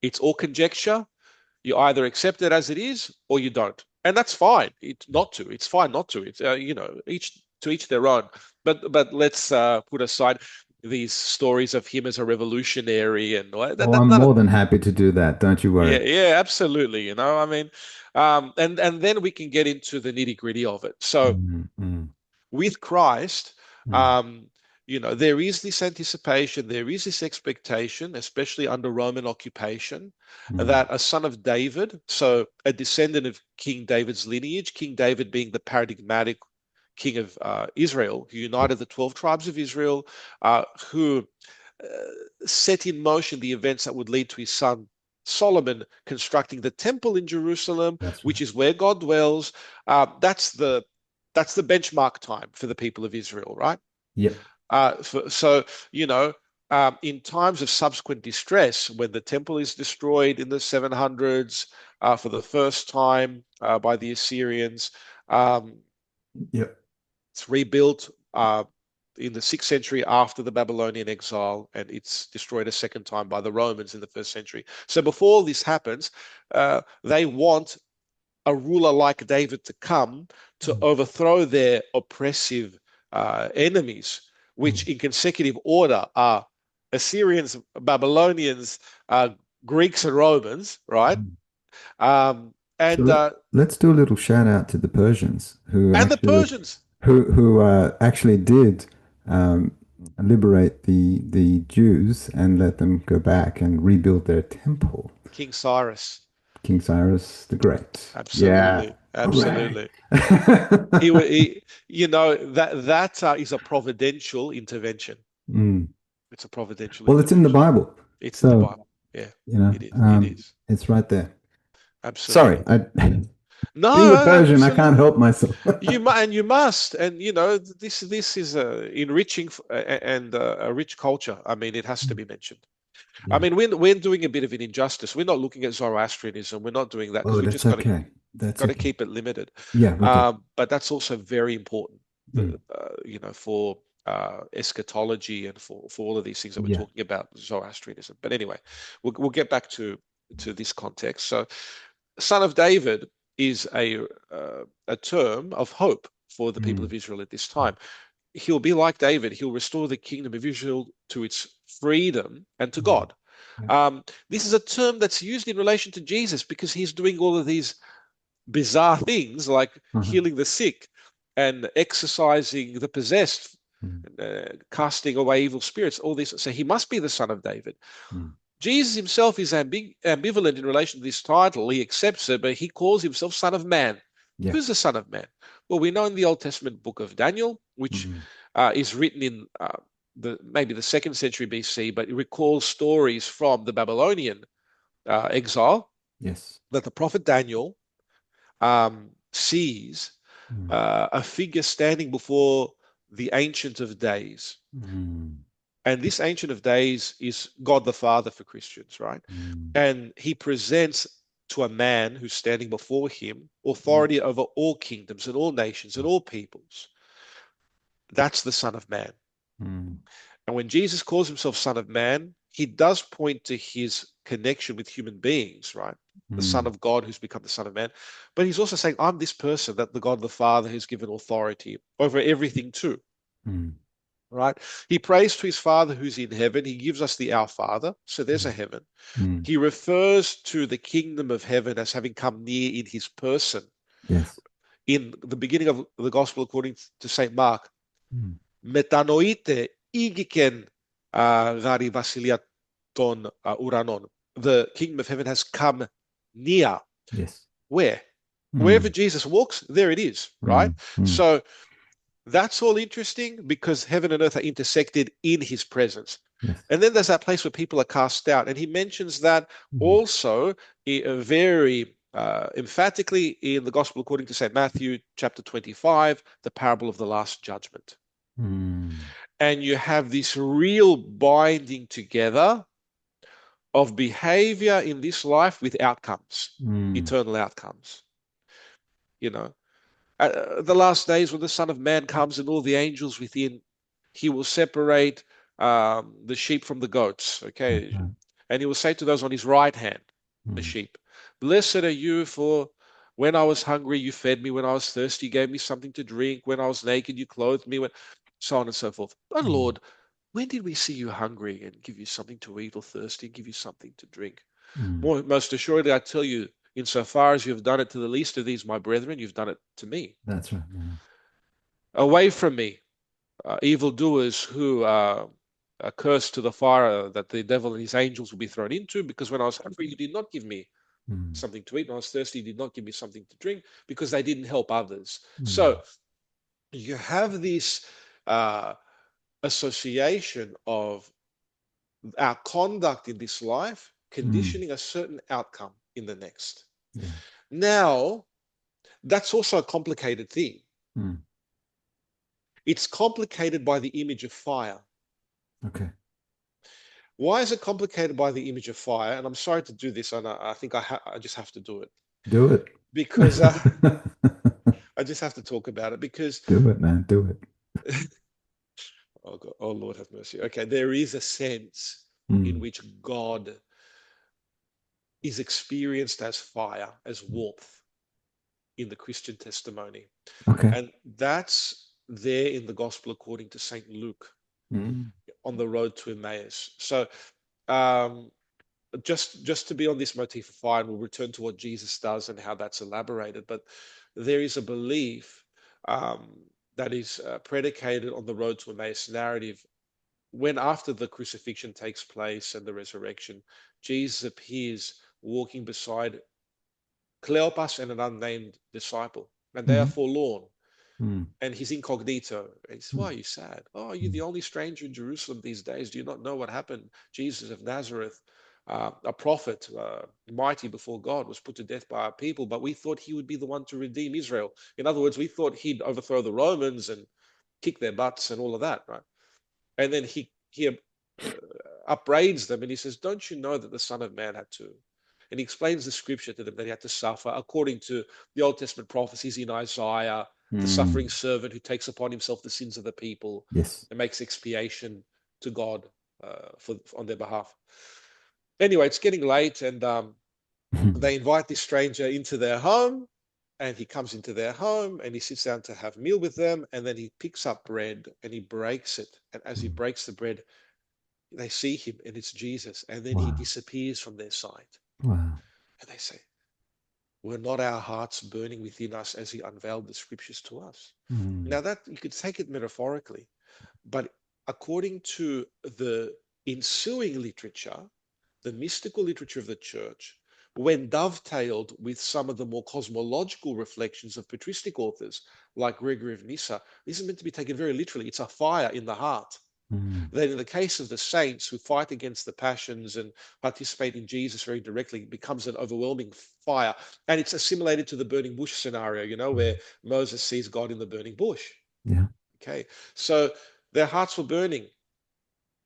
It's all conjecture. You either accept it as it is or you don't, and that's fine. It's not to. It's fine not to. It's you know, each to each their own. But let's put aside these stories of him as a revolutionary and Oh, I'm none of, more than happy to do that. Don't you yeah, worry. yeah, absolutely. You know, I mean, and then we can get into the nitty gritty of it. So Mm, mm, with Christ, mm, um, you know, there is this anticipation, there is this expectation, especially under Roman occupation, mm. that a son of David, so a descendant of King David's lineage, King David being the paradigmatic king of Israel, who Yeah. united the 12 tribes of Israel, who set in motion the events that would lead to his son Solomon constructing the temple in Jerusalem, That's right. which is where God dwells. That's the benchmark time for the people of Israel, right? Yep. So you know, in times of subsequent distress, when the temple is destroyed in the 700s for the first time by the Assyrians, um, Yep. it's rebuilt in the 6th century after the Babylonian exile, and it's destroyed a second time by the Romans in the 1st century. So before all this happens, they want a ruler like David to come to Mm, overthrow their oppressive enemies, which mm, in consecutive order are Assyrians, Babylonians, Greeks, and Romans, right? mm. Um, So and uh, let's do a little shout out to the Persians and the Persians, who actually did um, liberate the Jews and let them go back and rebuild their temple. King Cyrus, King Cyrus the Great. Yeah. absolutely, Hooray. absolutely. He, you know, that is a providential intervention. Mm. It's a providential Well, it's in the intervention. Bible. It's in the So, Bible. Yeah, you know, it is. It is. it's right there. Sorry, Absolutely. being a No, Persian, I can't absolutely. help myself. You must, and you know, this is enriching and a rich culture. I mean, it has to be mentioned. I Yeah. mean, we're doing a bit of an injustice. We're not looking at Zoroastrianism. We're not doing that because Oh, we that's just okay. That's got to okay. keep it limited. Yeah, we do. But that's also very important, Mm. you know, for eschatology and for all of these things that we're Yeah. talking about, Zoroastrianism. But anyway, we'll get back to this context. So, Son of David is a term of hope for the people Mm. of Israel at this time. He'll be like David. He'll restore the kingdom of Israel to its freedom and to Mm. God. Yeah. This is a term that's used in relation to Jesus because he's doing all of these bizarre things like Uh-huh. healing the sick and exorcising the possessed, Mm. casting away evil spirits, all this. So he must be the son of David. Mm. Jesus himself is ambivalent in relation to this title. He accepts it, but he calls himself Son of Man. Yeah. Who's the Son of Man? Well, we know in the Old Testament book of Daniel, which Mm. is written in maybe the 2nd century BC, but it recalls stories from the Babylonian exile Yes. that the prophet Daniel sees Mm. a figure standing before the Ancient of Days. Mm. And this Ancient of Days is God the Father for Christians, right? Mm. And he presents to a man who's standing before him Mm. authority over all kingdoms and all nations and all peoples. That's the Son of Man. Mm. And when Jesus calls himself Son of Man, he does point to his connection with human beings, right? The Son Mm, of God who's become the Son of Man. But he's also saying, I'm this person that the God the Father has given authority over everything to, mm, right? He prays to his Father who's in heaven. He gives us the Our Father. So there's a mm, heaven. mm. He refers to the kingdom of heaven as having come near in his person. Yes. In the beginning of the gospel, according to St. Mark, Mm, metanoite igiken gari vasilia ton uranon. The kingdom of heaven has come near. yes. Where? Wherever Mm, Jesus walks, there it is, right? mm, mm. So that's all interesting because heaven and earth are intersected in his presence. Yes. And then there's that place where people are cast out. And he mentions that Mm, also very emphatically in the Gospel according to St. Matthew, chapter 25, the parable of the Last Judgment. mm, And you have this real binding together of behavior in this life with outcomes, mm. eternal outcomes. You know, the last days when the Son of Man comes and all the angels within, he will separate the sheep from the goats. That's Okay. right. And he will say to those on his right hand, the Mm, sheep, Blessed are you, for when I was hungry, you fed me. When I was thirsty, you gave me something to drink. When I was naked, you clothed me. When... So on and so forth. But mm, Lord, when did we see you hungry and give you something to eat, or thirsty and give you something to drink? mm. Most assuredly, I tell you, insofar as you have done it to the least of these, my brethren, you've done it to me. That's right. Yeah. Away from me, evildoers who are cursed to the fire that the devil and his angels will be thrown into, because when I was hungry, you did not give me Mm, something to eat. When I was thirsty, you did not give me something to drink, because they didn't help others. mm, So you have this uh, association of our conduct in this life mm. conditioning a certain outcome in the next. Yeah. Now, that's also a complicated thing. Mm. It's complicated by the image of fire. Okay. Why is it complicated by the image of fire? And I'm sorry to do this, and I think I just have to do it Do it. because I just have to talk about it because Do it, man. Do it. oh God, oh Lord have mercy. Okay, there is a sense in Mm. which God is experienced as fire, as warmth in the Christian testimony, Okay. and that's there in the Gospel according to Saint Luke Mm. on the road to Emmaus. So. Um, just to be on this motif of fire, and we'll return to what Jesus does and how that's elaborated. But there is a belief um, that is predicated on the road to Emmaus narrative. When after the crucifixion takes place and the resurrection, Jesus appears walking beside Cleopas and an unnamed disciple, and they are Mm. forlorn. Mm. And he's incognito. And he says, Why Mm. are you sad? Oh, are you Mm. the only stranger in Jerusalem these days? Do you not know what happened? Jesus of Nazareth, a prophet, mighty before God, was put to death by our people, but we thought he would be the one to redeem Israel. In other words, we thought he'd overthrow the Romans and kick their butts and all of that, right? And then he upbraids them and he says, Don't you know that the Son of Man had to? And he explains the scripture to them that he had to suffer according to the Old Testament prophecies in Isaiah, the suffering Mm. servant who takes upon himself the sins of the people Yes. and makes expiation to God on their behalf. Anyway, it's getting late, and they invite this stranger into their home, and he comes into their home and he sits down to have a meal with them, and then he picks up bread and he breaks it. And as he Mm. breaks the bread, they see him and it's Jesus, and then he Wow. disappears from their sight. Wow. And they say, Were not our hearts burning within us as he unveiled the scriptures to us? Mm. Now, that you could take it metaphorically, but according to the ensuing literature, the mystical literature of the church, when dovetailed with some of the more cosmological reflections of patristic authors like Gregory of Nyssa, this is meant to be taken very literally. It's a fire in the heart. Mm. That in the case of the saints who fight against the passions and participate in Jesus very directly, it becomes an overwhelming fire. And it's assimilated to the burning bush scenario, where Mm. Moses sees God in the burning bush. Yeah. Okay. So their hearts were burning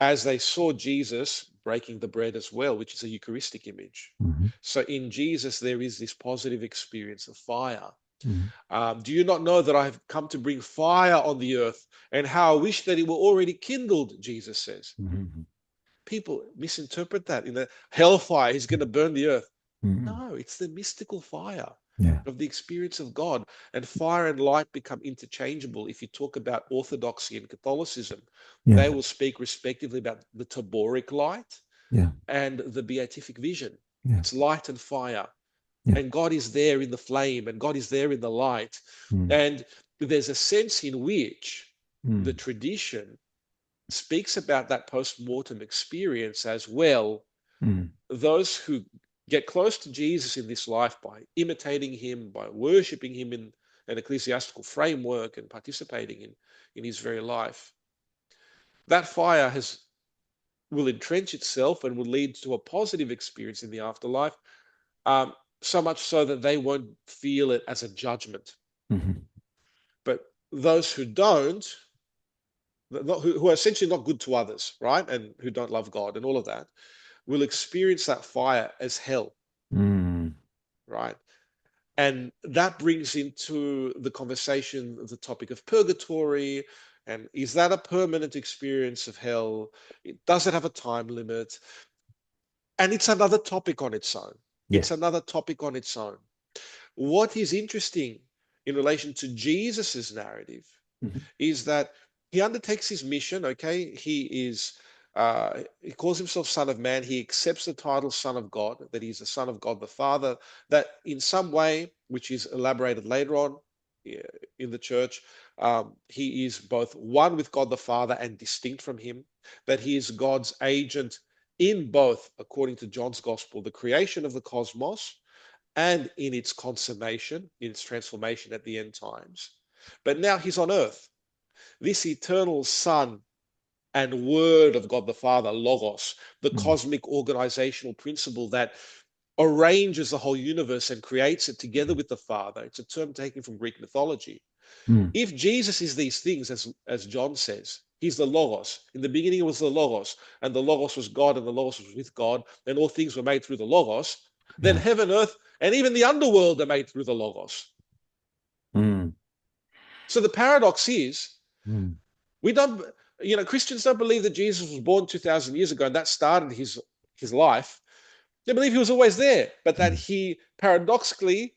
as they saw Jesus breaking the bread as well, which is a Eucharistic image. Mm-hmm. So in Jesus, there is this positive experience of fire. Mm-hmm. Do you not know that I have come to bring fire on the earth, and how I wish that it were already kindled, Jesus says. Mm-hmm. People misinterpret that in the hellfire, he's going to burn the earth. Mm. No, it's the mystical fire Yeah. of the experience of God. And fire and light become interchangeable. If you talk about Orthodoxy and Catholicism, Yeah. they will speak respectively about the Taboric light Yeah. and the beatific vision. Yeah. It's light and fire. Yeah. And God is there in the flame, and God is there in the light. Mm. And there's a sense in which the Mm. tradition speaks about that post-mortem experience as well. Mm. Those who get close to Jesus in this life by imitating him, by worshipping him in an ecclesiastical framework and participating in his very life, that fire will entrench itself and will lead to a positive experience in the afterlife, um, so much so that they won't feel it as a judgment. Mhm. But those who don't, who are essentially not good to others, right, and who don't love God and all of that, will experience that fire as hell, Mm. right? And that brings into the conversation the topic of purgatory. And is that a permanent experience of hell? Does it have a time limit? And it's another topic on its own. Yeah. It's another topic on its own. What is interesting in relation to Jesus's narrative Mhm. is that he undertakes his mission. Okay, he calls himself Son of Man. He accepts the title Son of God, that he's the Son of God the Father. That in some way, which is elaborated later on in the church, he is both one with God the Father and distinct from him. That he is God's agent in both, according to John's Gospel, the creation of the cosmos and in its consummation, in its transformation at the end times. But now he's on earth, this eternal Son and Word of God the Father, Logos, the Mm. cosmic organizational principle that arranges the whole universe and creates it together with the Father. It's a term taken from Greek mythology. Mm. If Jesus is these things, as John says, he's the Logos. In the beginning was the Logos, and the Logos was God, and the Logos was with God, and all things were made through the Logos. Then Yeah. heaven, earth, and even the underworld are made through the Logos. Mm. So the paradox is, Mm. we don't, Christians don't believe that Jesus was born 2,000 years ago and that started his life. They believe he was always there, but that Mm. he paradoxically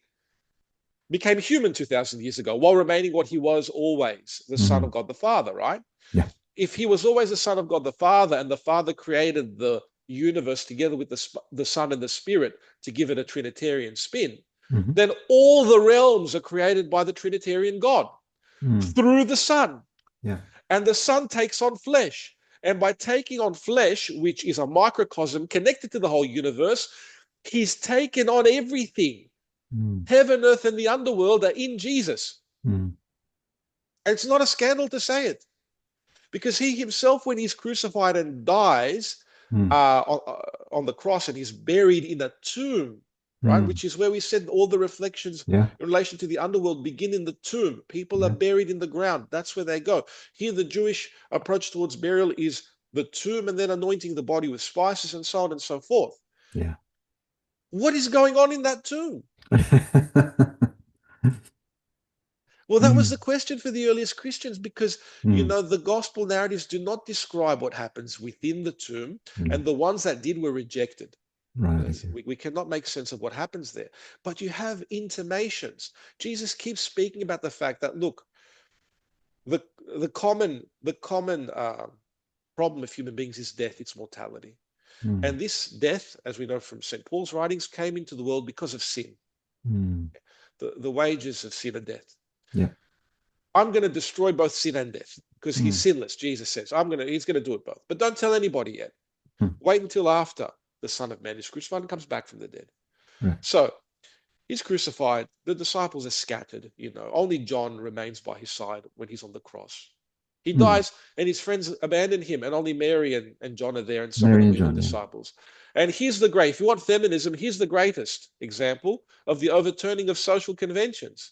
became human 2,000 years ago while remaining what he was always, the Son of Mhm. God the Father, right? Yeah. If he was always the Son of God the Father and the Father created the universe together with the Son and the Spirit to give it a Trinitarian spin, Mhm. then all the realms are created by the Trinitarian God Mm. through the Son. Yeah. And the Son takes on flesh. And by taking on flesh, which is a microcosm connected to the whole universe, he's taken on everything. Mm. Heaven, earth, and the underworld are in Jesus. Mm. And it's not a scandal to say it, because he himself, when he's crucified and dies Mm. on the cross and he's buried in a tomb, right, Mm. which is where we said all the reflections Yeah. in relation to the underworld begin in the tomb. People are Yeah. buried in the ground. That's where they go. Here, the Jewish approach towards burial is the tomb and then anointing the body with spices and so on and so forth. Yeah. What is going on in that tomb? Well, that was Mm. the question for the earliest Christians, because, Mm. the gospel narratives do not describe what happens within the tomb, Mm. and the ones that did were rejected. Right. Yes, we cannot make sense of what happens there. But you have intimations. Jesus keeps speaking about the fact that, look, the the common problem of human beings is death, it's mortality. Mm. And this death, as we know from St. Paul's writings, came into the world because of sin. Mm. The wages of sin are death. Yeah. I'm going to destroy both sin and death because he's Mm. sinless. Jesus says, he's going to do it both. But don't tell anybody yet. Mm. Wait until after the Son of Man is crucified and comes back from the dead. Right. So he's crucified. The disciples are scattered. Only John remains by his side when he's on the cross. He Mm. dies and his friends abandon him, and only Mary and John are there and some of Mary the and women John. Yeah. disciples. And here's the great, if you want feminism, here's the greatest example of the overturning of social conventions,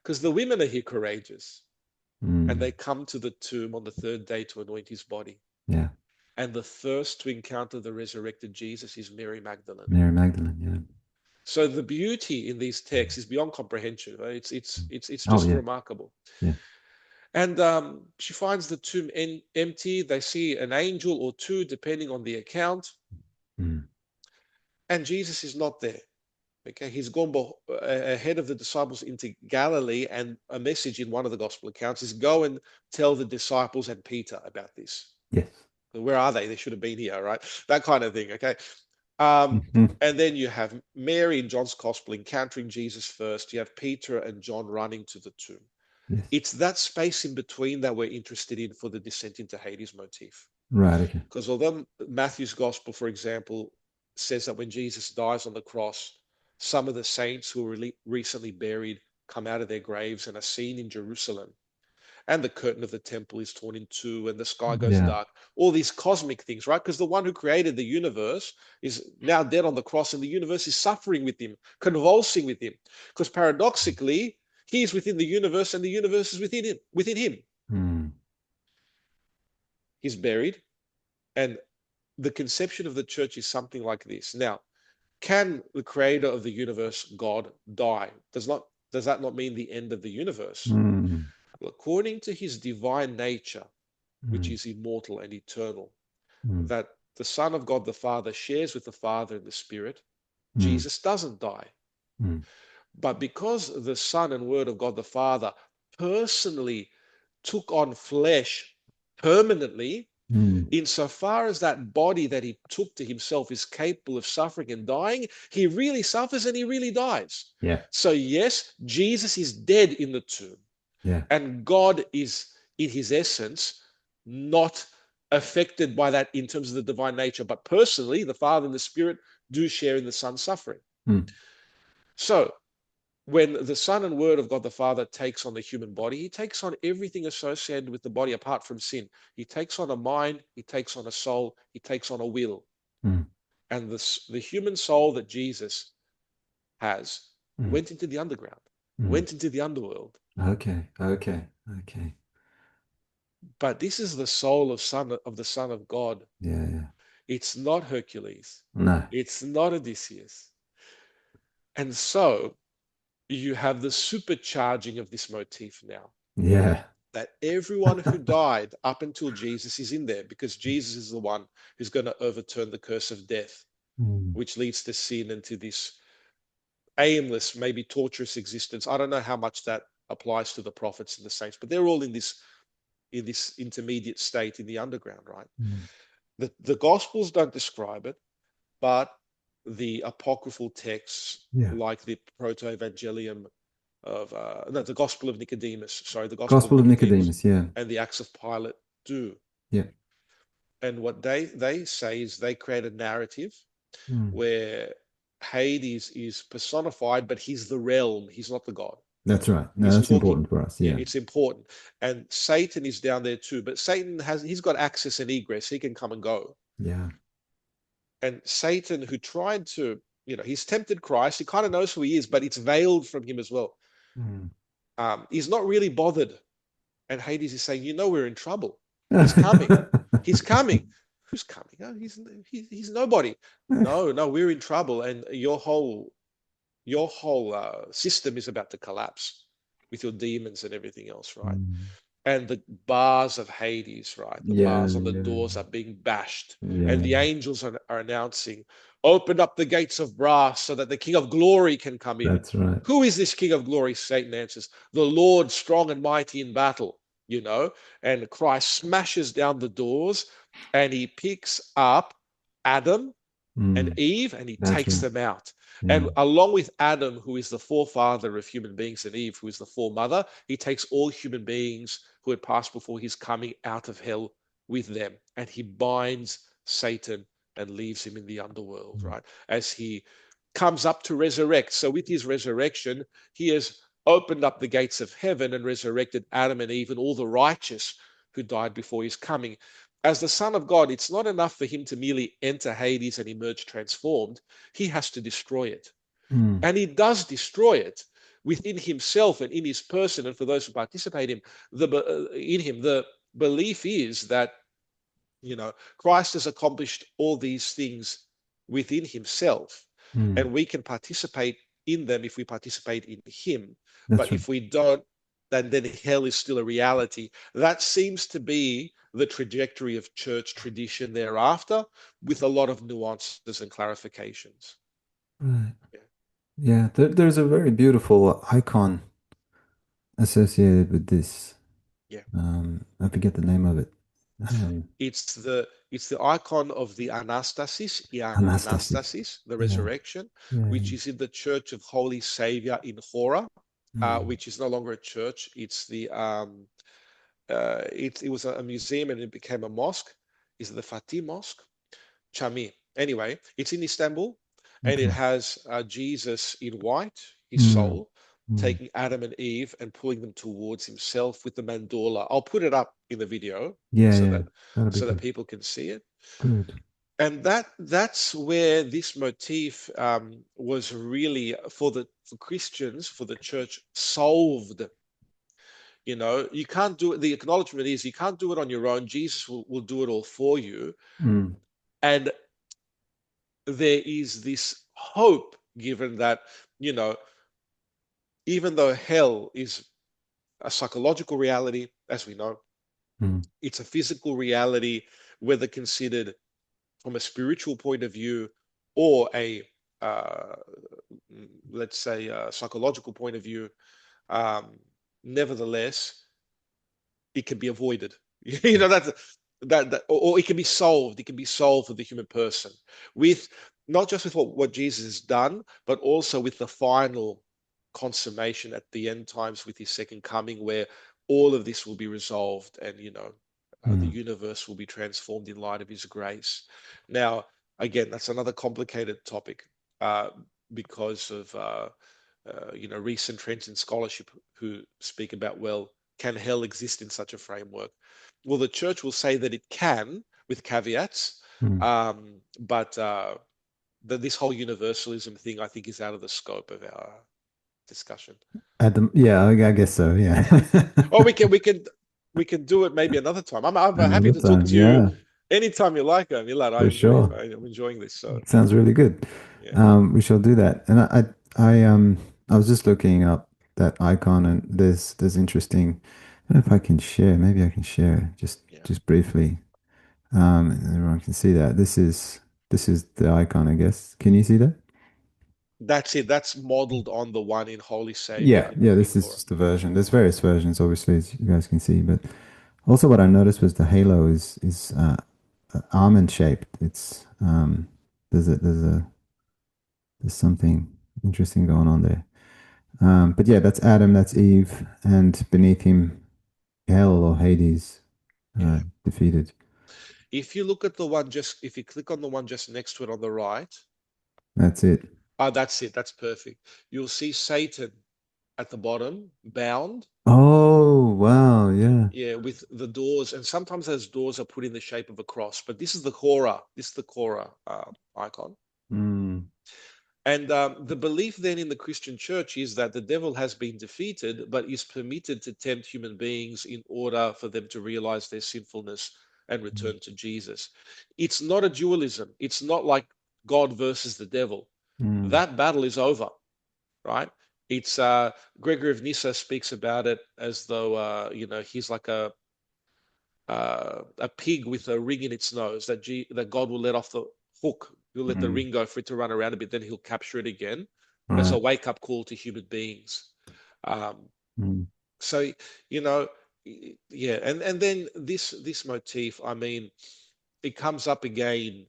because the women are here courageous. And Mm. they come to the tomb on the third day to anoint his body. Yeah. And the first to encounter the resurrected Jesus is Mary Magdalene. Mary Magdalene. Yeah. So the beauty in these texts is beyond comprehension. Right? It's Mm. it's it's it's Oh just yeah. remarkable. Yeah. And she finds the tomb empty. They see an angel or two, depending on the account, mm. and Jesus is not there. Okay, he's gone ahead of the disciples into Galilee, and a message in one of the gospel accounts is go and tell the disciples and Peter about this. Yes. Where are they? They should have been here, right? That kind of thing. Okay. Um, Mhm. and then you have Mary in John's gospel encountering Jesus first. You have Peter and John running to the tomb. Yes. It's that space in between that we're interested in for the descent into Hades motif. Right. Okay. Because although Matthew's gospel, for example, says that when Jesus dies on the cross, some of the saints who were recently buried come out of their graves and are seen in Jerusalem. And the curtain of the temple is torn in two, and the sky goes Yeah. dark. All these cosmic things, right? Because the one who created the universe is now dead on the cross, and the universe is suffering with him, convulsing with him. Because paradoxically, he is within the universe, and the universe is within him. Within him, Mm. he's buried, and the conception of the church is something like this. Now, can the creator of the universe, God, die? Does that not mean the end of the universe? Mm. Well, according to his divine nature, which Mm. is immortal and eternal, Mm. that the Son of God the Father shares with the Father and the Spirit, Mm. Jesus doesn't die. Mm. But because the Son and Word of God the Father personally took on flesh permanently, Mm. insofar as that body that he took to himself is capable of suffering and dying, he really suffers and he really dies. Yeah. So, yes, Jesus is dead in the tomb, Yeah. and God is, in his essence, not affected by that in terms of the divine nature, but personally, the Father and the Spirit do share in the Son's suffering. Mm. So, when the Son and Word of God the Father takes on the human body, he takes on everything associated with the body apart from sin. He takes on a mind, he takes on a soul, he takes on a will. Mm. And the human soul that Jesus has Mm. went into the underground, Mm. went into the underworld. Okay. Okay. Okay. But this is the soul of the Son of God. Yeah. Yeah. It's not Hercules. No. It's not Odysseus. And so you have the supercharging of this motif now, Yeah. that everyone who died up until Jesus is in there, because Jesus is the one who's going to overturn the curse of death, Mm. which leads to sin and to this aimless, maybe torturous existence. I don't know how much that applies to the prophets and the saints, but they're all in this intermediate state in the underground, right? Mm. The Gospels don't describe it, but the apocryphal texts, Yeah. like the Proto-Evangelium of no, the Gospel of Nicodemus, sorry, the Gospel of Gospel of Nicodemus, Nicodemus. Yeah. and the Acts of Pilate do. Yeah. And what they say is they create a narrative Mm. where Hades is personified, but he's the realm, he's not the God. That's right. No, He's that's talking, important for us. yeah, Yeah. it's important. And Satan is down there too, but he's got access and egress, he can come and go. Yeah. And Satan, who tried to, he's tempted Christ, he kind of knows who he is, but it's veiled from him as well. Mm. He's not really bothered. And Hades is saying, we're in trouble. He's coming. He's coming. Who's coming? Oh, he's nobody. No, no, we're in trouble, and your whole system is about to collapse with your demons and everything else, right? Mm. And the bars of Hades, right? The Yeah. bars on the Yeah. doors are being bashed, and Yeah. the angels are announcing, "Open up the gates of brass so that the King of Glory can come in." That's right. Who is this King of Glory? Satan answers, "The Lord strong and mighty in battle." You know, and Christ smashes down the doors, and he picks up Adam and Mm. Eve, and he That's takes right. them out. Yeah. And along with Adam, who is the forefather of human beings, and Eve, who is the foremother, he takes all human beings who had passed before his coming out of hell with them. And he binds Satan and leaves him in the underworld, Mm. right? As he comes up to resurrect. So with his resurrection, he has opened up the gates of heaven and resurrected Adam and Eve and all the righteous who died before his coming. As the Son of God, it's not enough for him to merely enter Hades and emerge transformed. He has to destroy it. Mm. And he does destroy it within himself and in his person. And for those who participate in him, the belief is that, Christ has accomplished all these things within himself. Mm. And we can participate in them if we participate in him. That's But right. if we don't, then hell is still a reality. That seems to be the trajectory of church tradition thereafter, with a lot of nuances and clarifications. Right. Yeah. Yeah, there's a very beautiful icon associated with this. Yeah. I forget the name of it. Um, It's the icon of the Anastasis, yeah, Anastasis. Anastasis, the Yeah, resurrection, yeah, which is in the Church of Holy Savior in Hora, mm, which is no longer a church. It was a museum and it became a mosque. Is it the Fatih Mosque? Chami. Anyway, it's in Istanbul, and it okay. has Jesus in white, his Mm, soul, mm. taking Adam and Eve and pulling them towards himself with the mandorla. I'll put it up in the video Yeah, so yeah, that that'll be so that good. people can see it. Good. And that's where this motif was really for Christians, for the church, solved. You can't do it. The acknowledgement is you can't do it on your own. Jesus will do it all for you. Mm, And there is this hope given that, you know, even though hell is a psychological reality, as we know, mm, it's a physical reality, whether considered from a spiritual point of view or uh, let's say, a psychological point of view. Um, Nevertheless, it can be avoided. Or it can be solved. It can be solved for the human person with not just with what Jesus has done, but also with the final consummation at the end times with his second coming, where all of this will be resolved, and the mm, universe will be transformed in light of his grace. Now, again, that's another complicated topic, uh, because of recent trends in scholarship who speak about, well, can hell exist in such a framework? Well, the church will say that it can, with caveats, mm. but this whole universalism thing, I think, is out of the scope of our discussion. Yeah, I guess so. Yeah. Or we can do it maybe another time. I'm happy Another to talk time. to you Yeah, anytime you like, Milad. for sure. I'm enjoying this. So Sounds really good. yeah, We shall do that. And I was just looking up that icon, and there's interesting. I don't know if I can share. Maybe I can share yeah. just briefly. And everyone can see that. This is the icon, I guess. Can you see that? That's it. That's modeled on the one in Holy Savior Yeah, yeah. in This is Hora. just the version. There's various versions, obviously, as you guys can see. But also, what I noticed was the halo is almond shaped. It's there's something interesting going on there. But yeah, that's Adam, that's Eve, and beneath him, Hell or Hades, Yeah. defeated. If you click on the one just next to it on the right, That's it. that's it. That's perfect. You'll see Satan at the bottom, bound, Oh, wow, yeah. yeah, with the doors, and sometimes those doors are put in the shape of a cross. But this is the Korah. This is the Korah icon. Mm, And the belief then in the Christian church is that the devil has been defeated, but is permitted to tempt human beings in order for them to realize their sinfulness and return to Jesus. It's not a dualism. It's not like God versus the devil. mm, That battle is over, right? It's Gregory of Nyssa speaks about it as though he's like a pig with a ring in its nose that God will let off the hook. He'll let the mm, ring go for it to run around a bit, then he'll capture it again as a right. wake up call to human beings. Um, Mm, so you know, yeah, and then this motif. I mean, it comes up again.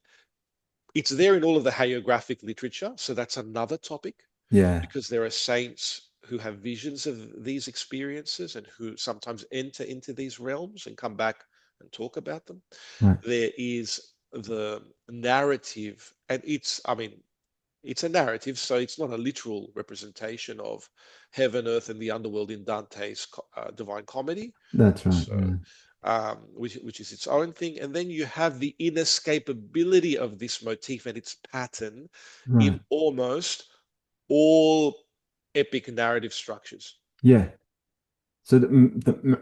It's there in all of the hagiographic literature, so that's another topic yeah, because there are saints who have visions of these experiences and who sometimes enter into these realms and come back and talk about them. right. There is the narrative, and I mean, it's a narrative, so it's not a literal representation of heaven, earth, and the underworld in Dante's Divine Comedy. That's right. So, Yeah, which is its own thing, and then you have the inescapability of this motif and its pattern in right. almost all epic narrative structures. Yeah. So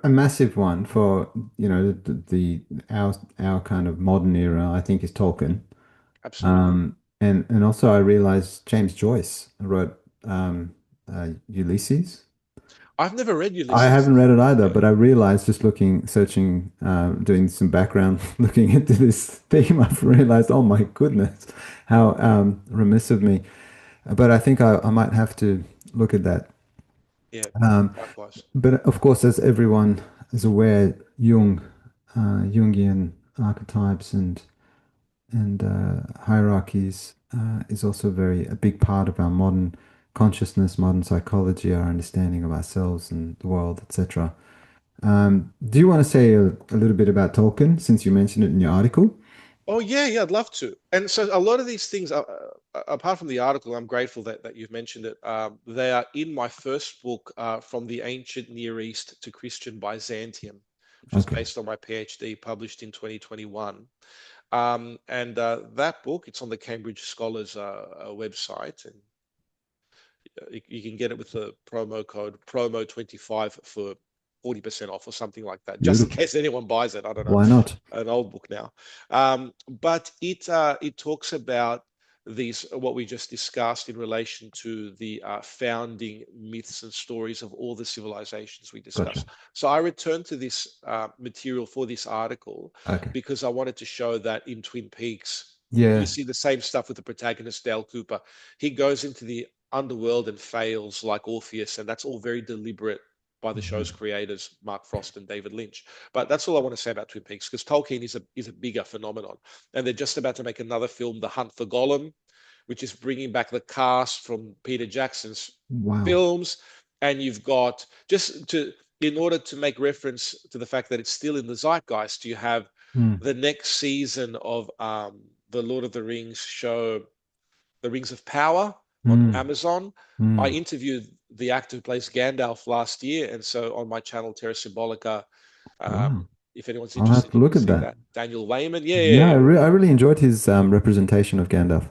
a massive one for our kind of modern era, I think, is Tolkien. Absolutely. And also I realized James Joyce wrote Ulysses. I've never read I Ulysses. haven't read it either, Yeah, but I realized just looking, searching, doing some background, looking into this theme, I've realized, oh my goodness, how remiss of me. But I think I might have to look at that. yeah, Um, likewise. but of course, as everyone is aware, Jungian archetypes and hierarchies is also very a big part of our modern consciousness, modern psychology, our understanding of ourselves and the world, etc. Do you want to say a little bit about Tolkien since you mentioned it in your article? Oh yeah, yeah, I'd love to. And so a lot of these things, apart from the article, I'm grateful that you've mentioned it. They are in my first book, From the Ancient Near East to Christian Byzantium, which was Okay, based on my PhD, published in 2021. And that book, it's on the Cambridge Scholars website, and you can get it with the promo code promo25 for 40% off or something like that, just in beautiful. case anyone buys it. I don't know, Why not? an old book now. But it talks about these what we just discussed in relation to the founding myths and stories of all the civilizations we Gotcha. discussed. So I returned to this material for this article Okay. because I wanted to show that in Twin Peaks you Yeah. see the same stuff with the protagonist Dale Cooper. He goes into the underworld and fails like Orpheus, and that's all very deliberate by the show's Mhm. creators, Mark Frost and David Lynch. But that's all I want to say about Twin Peaks, because Tolkien is a bigger phenomenon, and they're just about to make another film, The Hunt for Gollum, which is bringing back the cast from Peter Jackson's Wow. films, and you've got just to in order to make reference to the fact that it's still in the zeitgeist, you have Mm. the next season of the Lord of the Rings show, The Rings of Power, on Mm. Amazon. I Mm. interviewed the actor who plays Gandalf last year, and so on my channel Terra Symbolica, Wow. if anyone's I'll have interested, to you can look at see that. that. Daniel Wayman, yeah, yeah, Yeah, yeah. I really enjoyed his representation of Gandalf.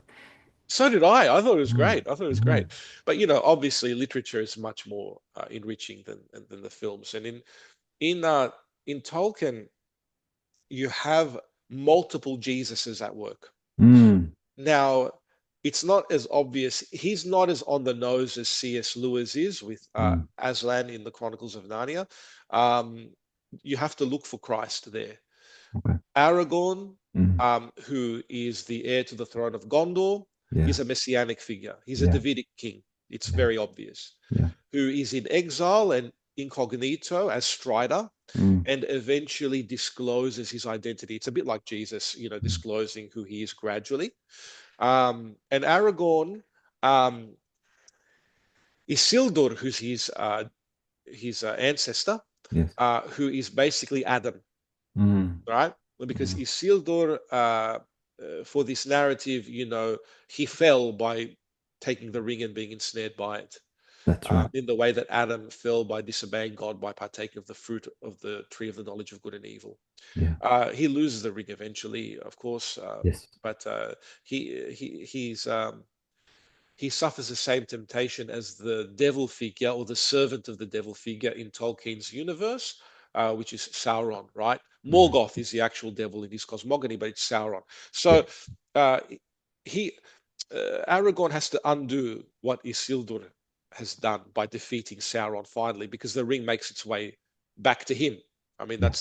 So did I. I thought it was Mm. great. I thought it was great. Mm. But obviously, literature is much more enriching than the films. And in Tolkien, you have multiple Jesuses at work. Mm. Now, it's not as obvious. He's not as on the nose as C.S. Lewis is with Mm. Aslan in the Chronicles of Narnia. Um, you have to look for Christ there. Okay. Aragorn, Mm. who is the heir to the throne of Gondor, Yeah. is a messianic figure. He's a Yeah. Davidic king. It's Yeah. very obvious. Yeah. Who is in exile and incognito as Strider, Mm. and eventually discloses his identity. It's a bit like Jesus, Mm. disclosing who he is gradually. And Aragorn, Isildur, who's his ancestor, Yes. who is basically Adam, Mm. right? Because Mm. Isildur, for this narrative, he fell by taking the ring and being ensnared by it. That's right. In the way that Adam fell by disobeying God by partaking of the fruit of the tree of the knowledge of good and evil. Yeah. He loses the ring eventually, of course, Yes. but he suffers the same temptation as the devil figure or the servant of the devil figure in Tolkien's universe, which is Sauron, right? Mm. Morgoth is the actual devil in his cosmogony, but it's Sauron. Yeah. So uh, he Aragorn has to undo what Isildur has done by defeating Sauron finally, because the ring makes its way back to him. I mean, Yeah.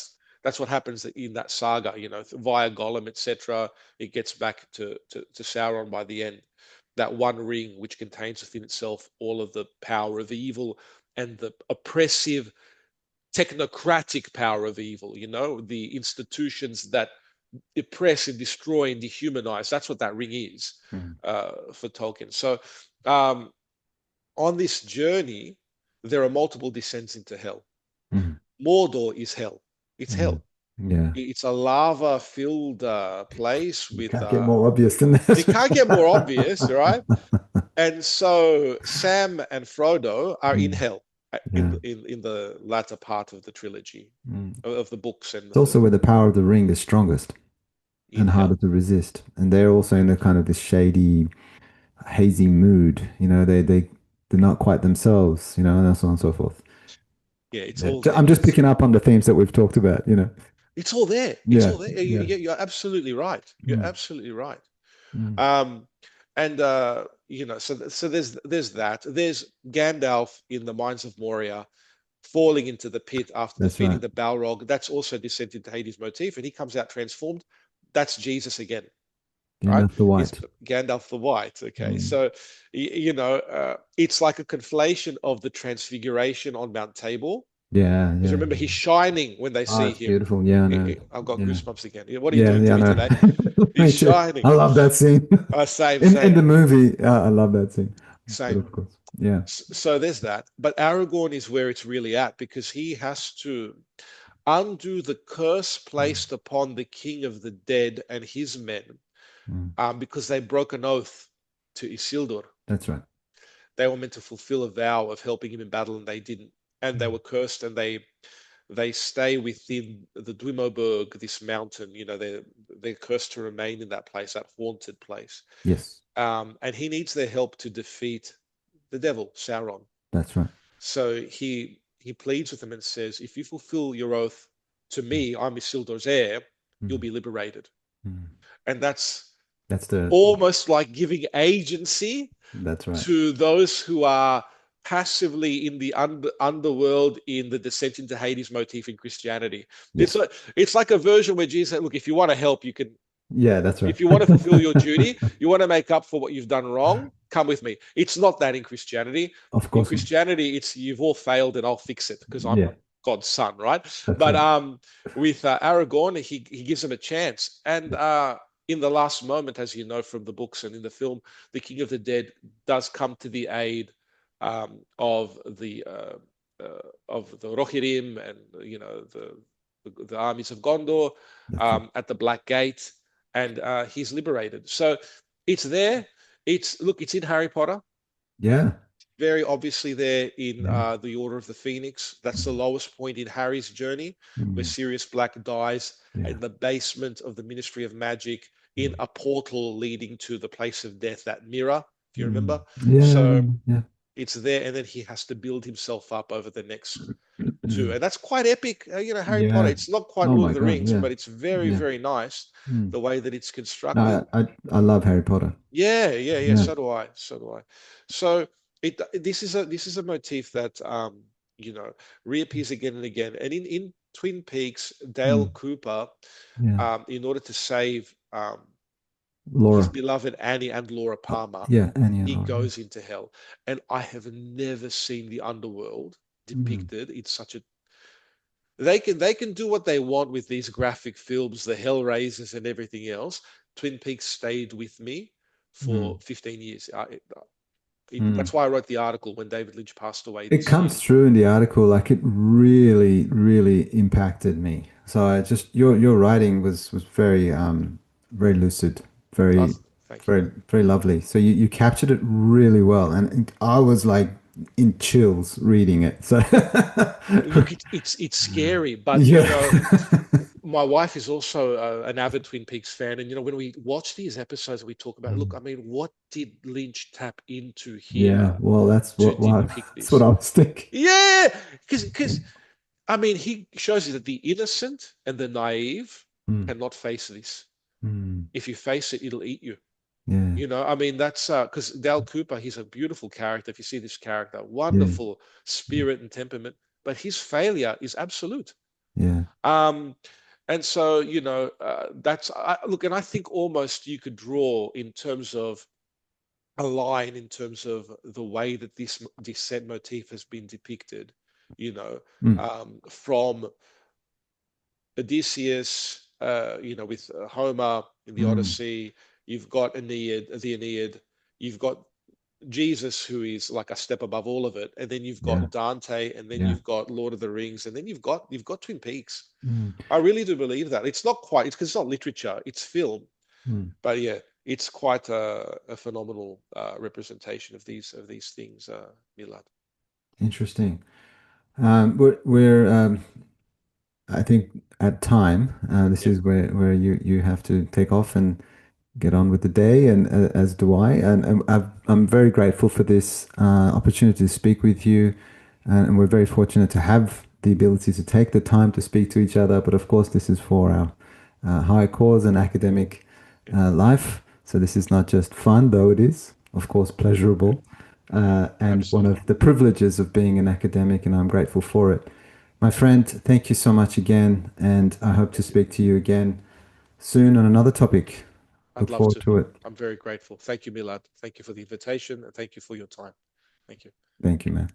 that's what happens in that saga, via Gollum, etc. It gets back to Sauron by the end. That one ring, which contains within itself all of the power of evil and the oppressive, technocratic power of evil, the institutions that oppress and destroy and dehumanize. That's what that ring is Mm. for Tolkien. So, um, on this journey, there are multiple descents into hell. Mm. Mordor is hell. It's Mm. hell. Yeah. It's a lava-filled place You with. can't get more obvious than that. It can't get more obvious, right? And so Sam and Frodo are in Mm. hell in Yeah. the latter part of the trilogy Mm. of the books and the It's also where films. the power of the ring is strongest In and harder hell. to resist. And they're also in a kind of this shady, hazy mood. They're not quite themselves, and so on and so forth. Yeah, it's Yeah. all there. I'm just picking up on the themes that we've talked about. It's all there. It's Yeah. all there. Yeah. You're absolutely right. You're Mm. absolutely right. Mm. Um, and so there's that. There's Gandalf in the Mines of Moria, falling into the pit after That's defeating right. the Balrog. That's also Descent into Hades motif, and he comes out transformed. That's Jesus again, right? Gandalf the Is White. Gandalf the White. Okay, Mm. so it's like a conflation of the transfiguration on Mount Tabor. Yeah, Because yeah. remember, he's shining when they Oh, see it's him. beautiful. Yeah, I know. I've got Yeah. goosebumps again. What are you Yeah, doing yeah, to I me know. today? He's Me too. shining. I love that scene. Same, In same, the movie, I love that scene. But same. of course, yeah. So there's that. But Aragorn is where it's really at because he has to undo the curse Mm. placed upon the king of the dead and his men Mm. because they broke an oath to Isildur. That's right. They were meant to fulfill a vow of helping him in battle and they didn't. And they Mm. were cursed and they stay within the Dwimoberg, this mountain. They're cursed to remain in that place, that haunted place. Yes, And he needs their help to defeat the devil, Sauron. that's right. So he pleads with them and says, if you fulfill your oath to me, I'm Isildur's heir, you'll Mm. be liberated. Mm. And that's That's the. almost like giving agency That's right. to those who are passively in the underworld in the descent into Hades motif in Christianity. It's Yes. like it's like a version where Jesus said, look, if you want to help, you can. Yeah, that's right. If you want to fulfill your duty, you want to make up for what you've done wrong, come with me. It's not that in Christianity. Of In course not. Christianity, it's you've all failed and I'll fix it because I'm Yeah, God's son, right? that's But right. with Aragorn, he gives him a chance, and in the last moment, as you know from the books and in the film, the King of the Dead does come to the aid of the Rohirrim and the armies of Gondor That's right. at the Black Gate, and he's liberated. So it's there. It's in Harry Potter. Yeah. Very obviously there in Yeah. the Order of the Phoenix. That's the lowest point in Harry's journey, where Mm. Sirius Black dies Yeah. in the basement of the Ministry of Magic in Mm. a portal leading to the place of death, that mirror, if you Mm. remember. Yeah. So Yeah. it's there, and then he has to build himself up over the next two, Mm. and that's quite epic. Harry Potter. Yeah. It's not quite Oh Lord of my the God. Rings, Yeah. but it's very, Yeah. very nice Mm. the way that it's No, constructed. I love Harry Potter. Yeah, yeah, yeah. Yeah. So do I. So do I. So this is a motif that reappears again and again. And in Twin Peaks, Dale Mm. Cooper, Yeah. in order to save his Laura. beloved Annie and Laura Palmer, Yeah. Annie and he Laura. goes into hell. And I have never seen the underworld Mm. depicted in such a they can do what they want with these graphic films, the Hellraisers and everything else. Twin Peaks stayed with me for Mm. 15 years. Mm. That's why I wrote the article when David Lynch passed away It this year. comes through in the article, like it really, really impacted me. So I just your writing was very very lucid, Oh, very thank you, very man. very lovely. So you captured it really well, and I was like in chills reading it. So Look, it's scary, but yeah. my wife is also an avid Twin Peaks fan, and when we watch these episodes, we talk about, look, Mm. I mean, what did Lynch tap into Yeah, here well, to depict that's what this? I was thinking. Yeah, because I mean, he shows you that the innocent and the naive Mm. cannot face this. Mm. If you face it, it'll eat you. Yeah, I mean, that's because Dale Cooper, he's a beautiful character. If you see this character, yeah, wonderful spirit and temperament, but his failure is absolute. yeah. Um, and so, look, and I think almost you could draw in terms of a line in terms of the way that this descent motif has been depicted, Mm. from Odysseus, with Homer in the Mm. Odyssey. You've got the Aeneid. You've got Jesus, who is like a step above all of it, and then you've Yeah, got Dante, and then yeah. you've got Lord of the Rings, and then you've got Twin Peaks. Mm. I really do believe that. It's not quite. It's because it's not literature. It's film, Mm. but yeah, it's quite a phenomenal representation of these things, Milad. Interesting. We're I think at time, this Yeah, is where you have to take off and get on with the day, and as do I. And I'm very grateful for this opportunity to speak with you, and we're very fortunate to have the ability to take the time to speak to each other. But of course, this is for our higher cause and academic yeah, life. So this is not just fun, though it is, of course, yeah. pleasurable. and one Absolutely. of the privileges of being an academic, and I'm grateful for it. My friend, thank you so much again, and I hope to Thank you. speak to you again soon on another topic. I'd Look love forward to. to it. I'm very grateful. Thank you, Milad. Thank you for the invitation and thank you for your time. Thank you. Thank you, man.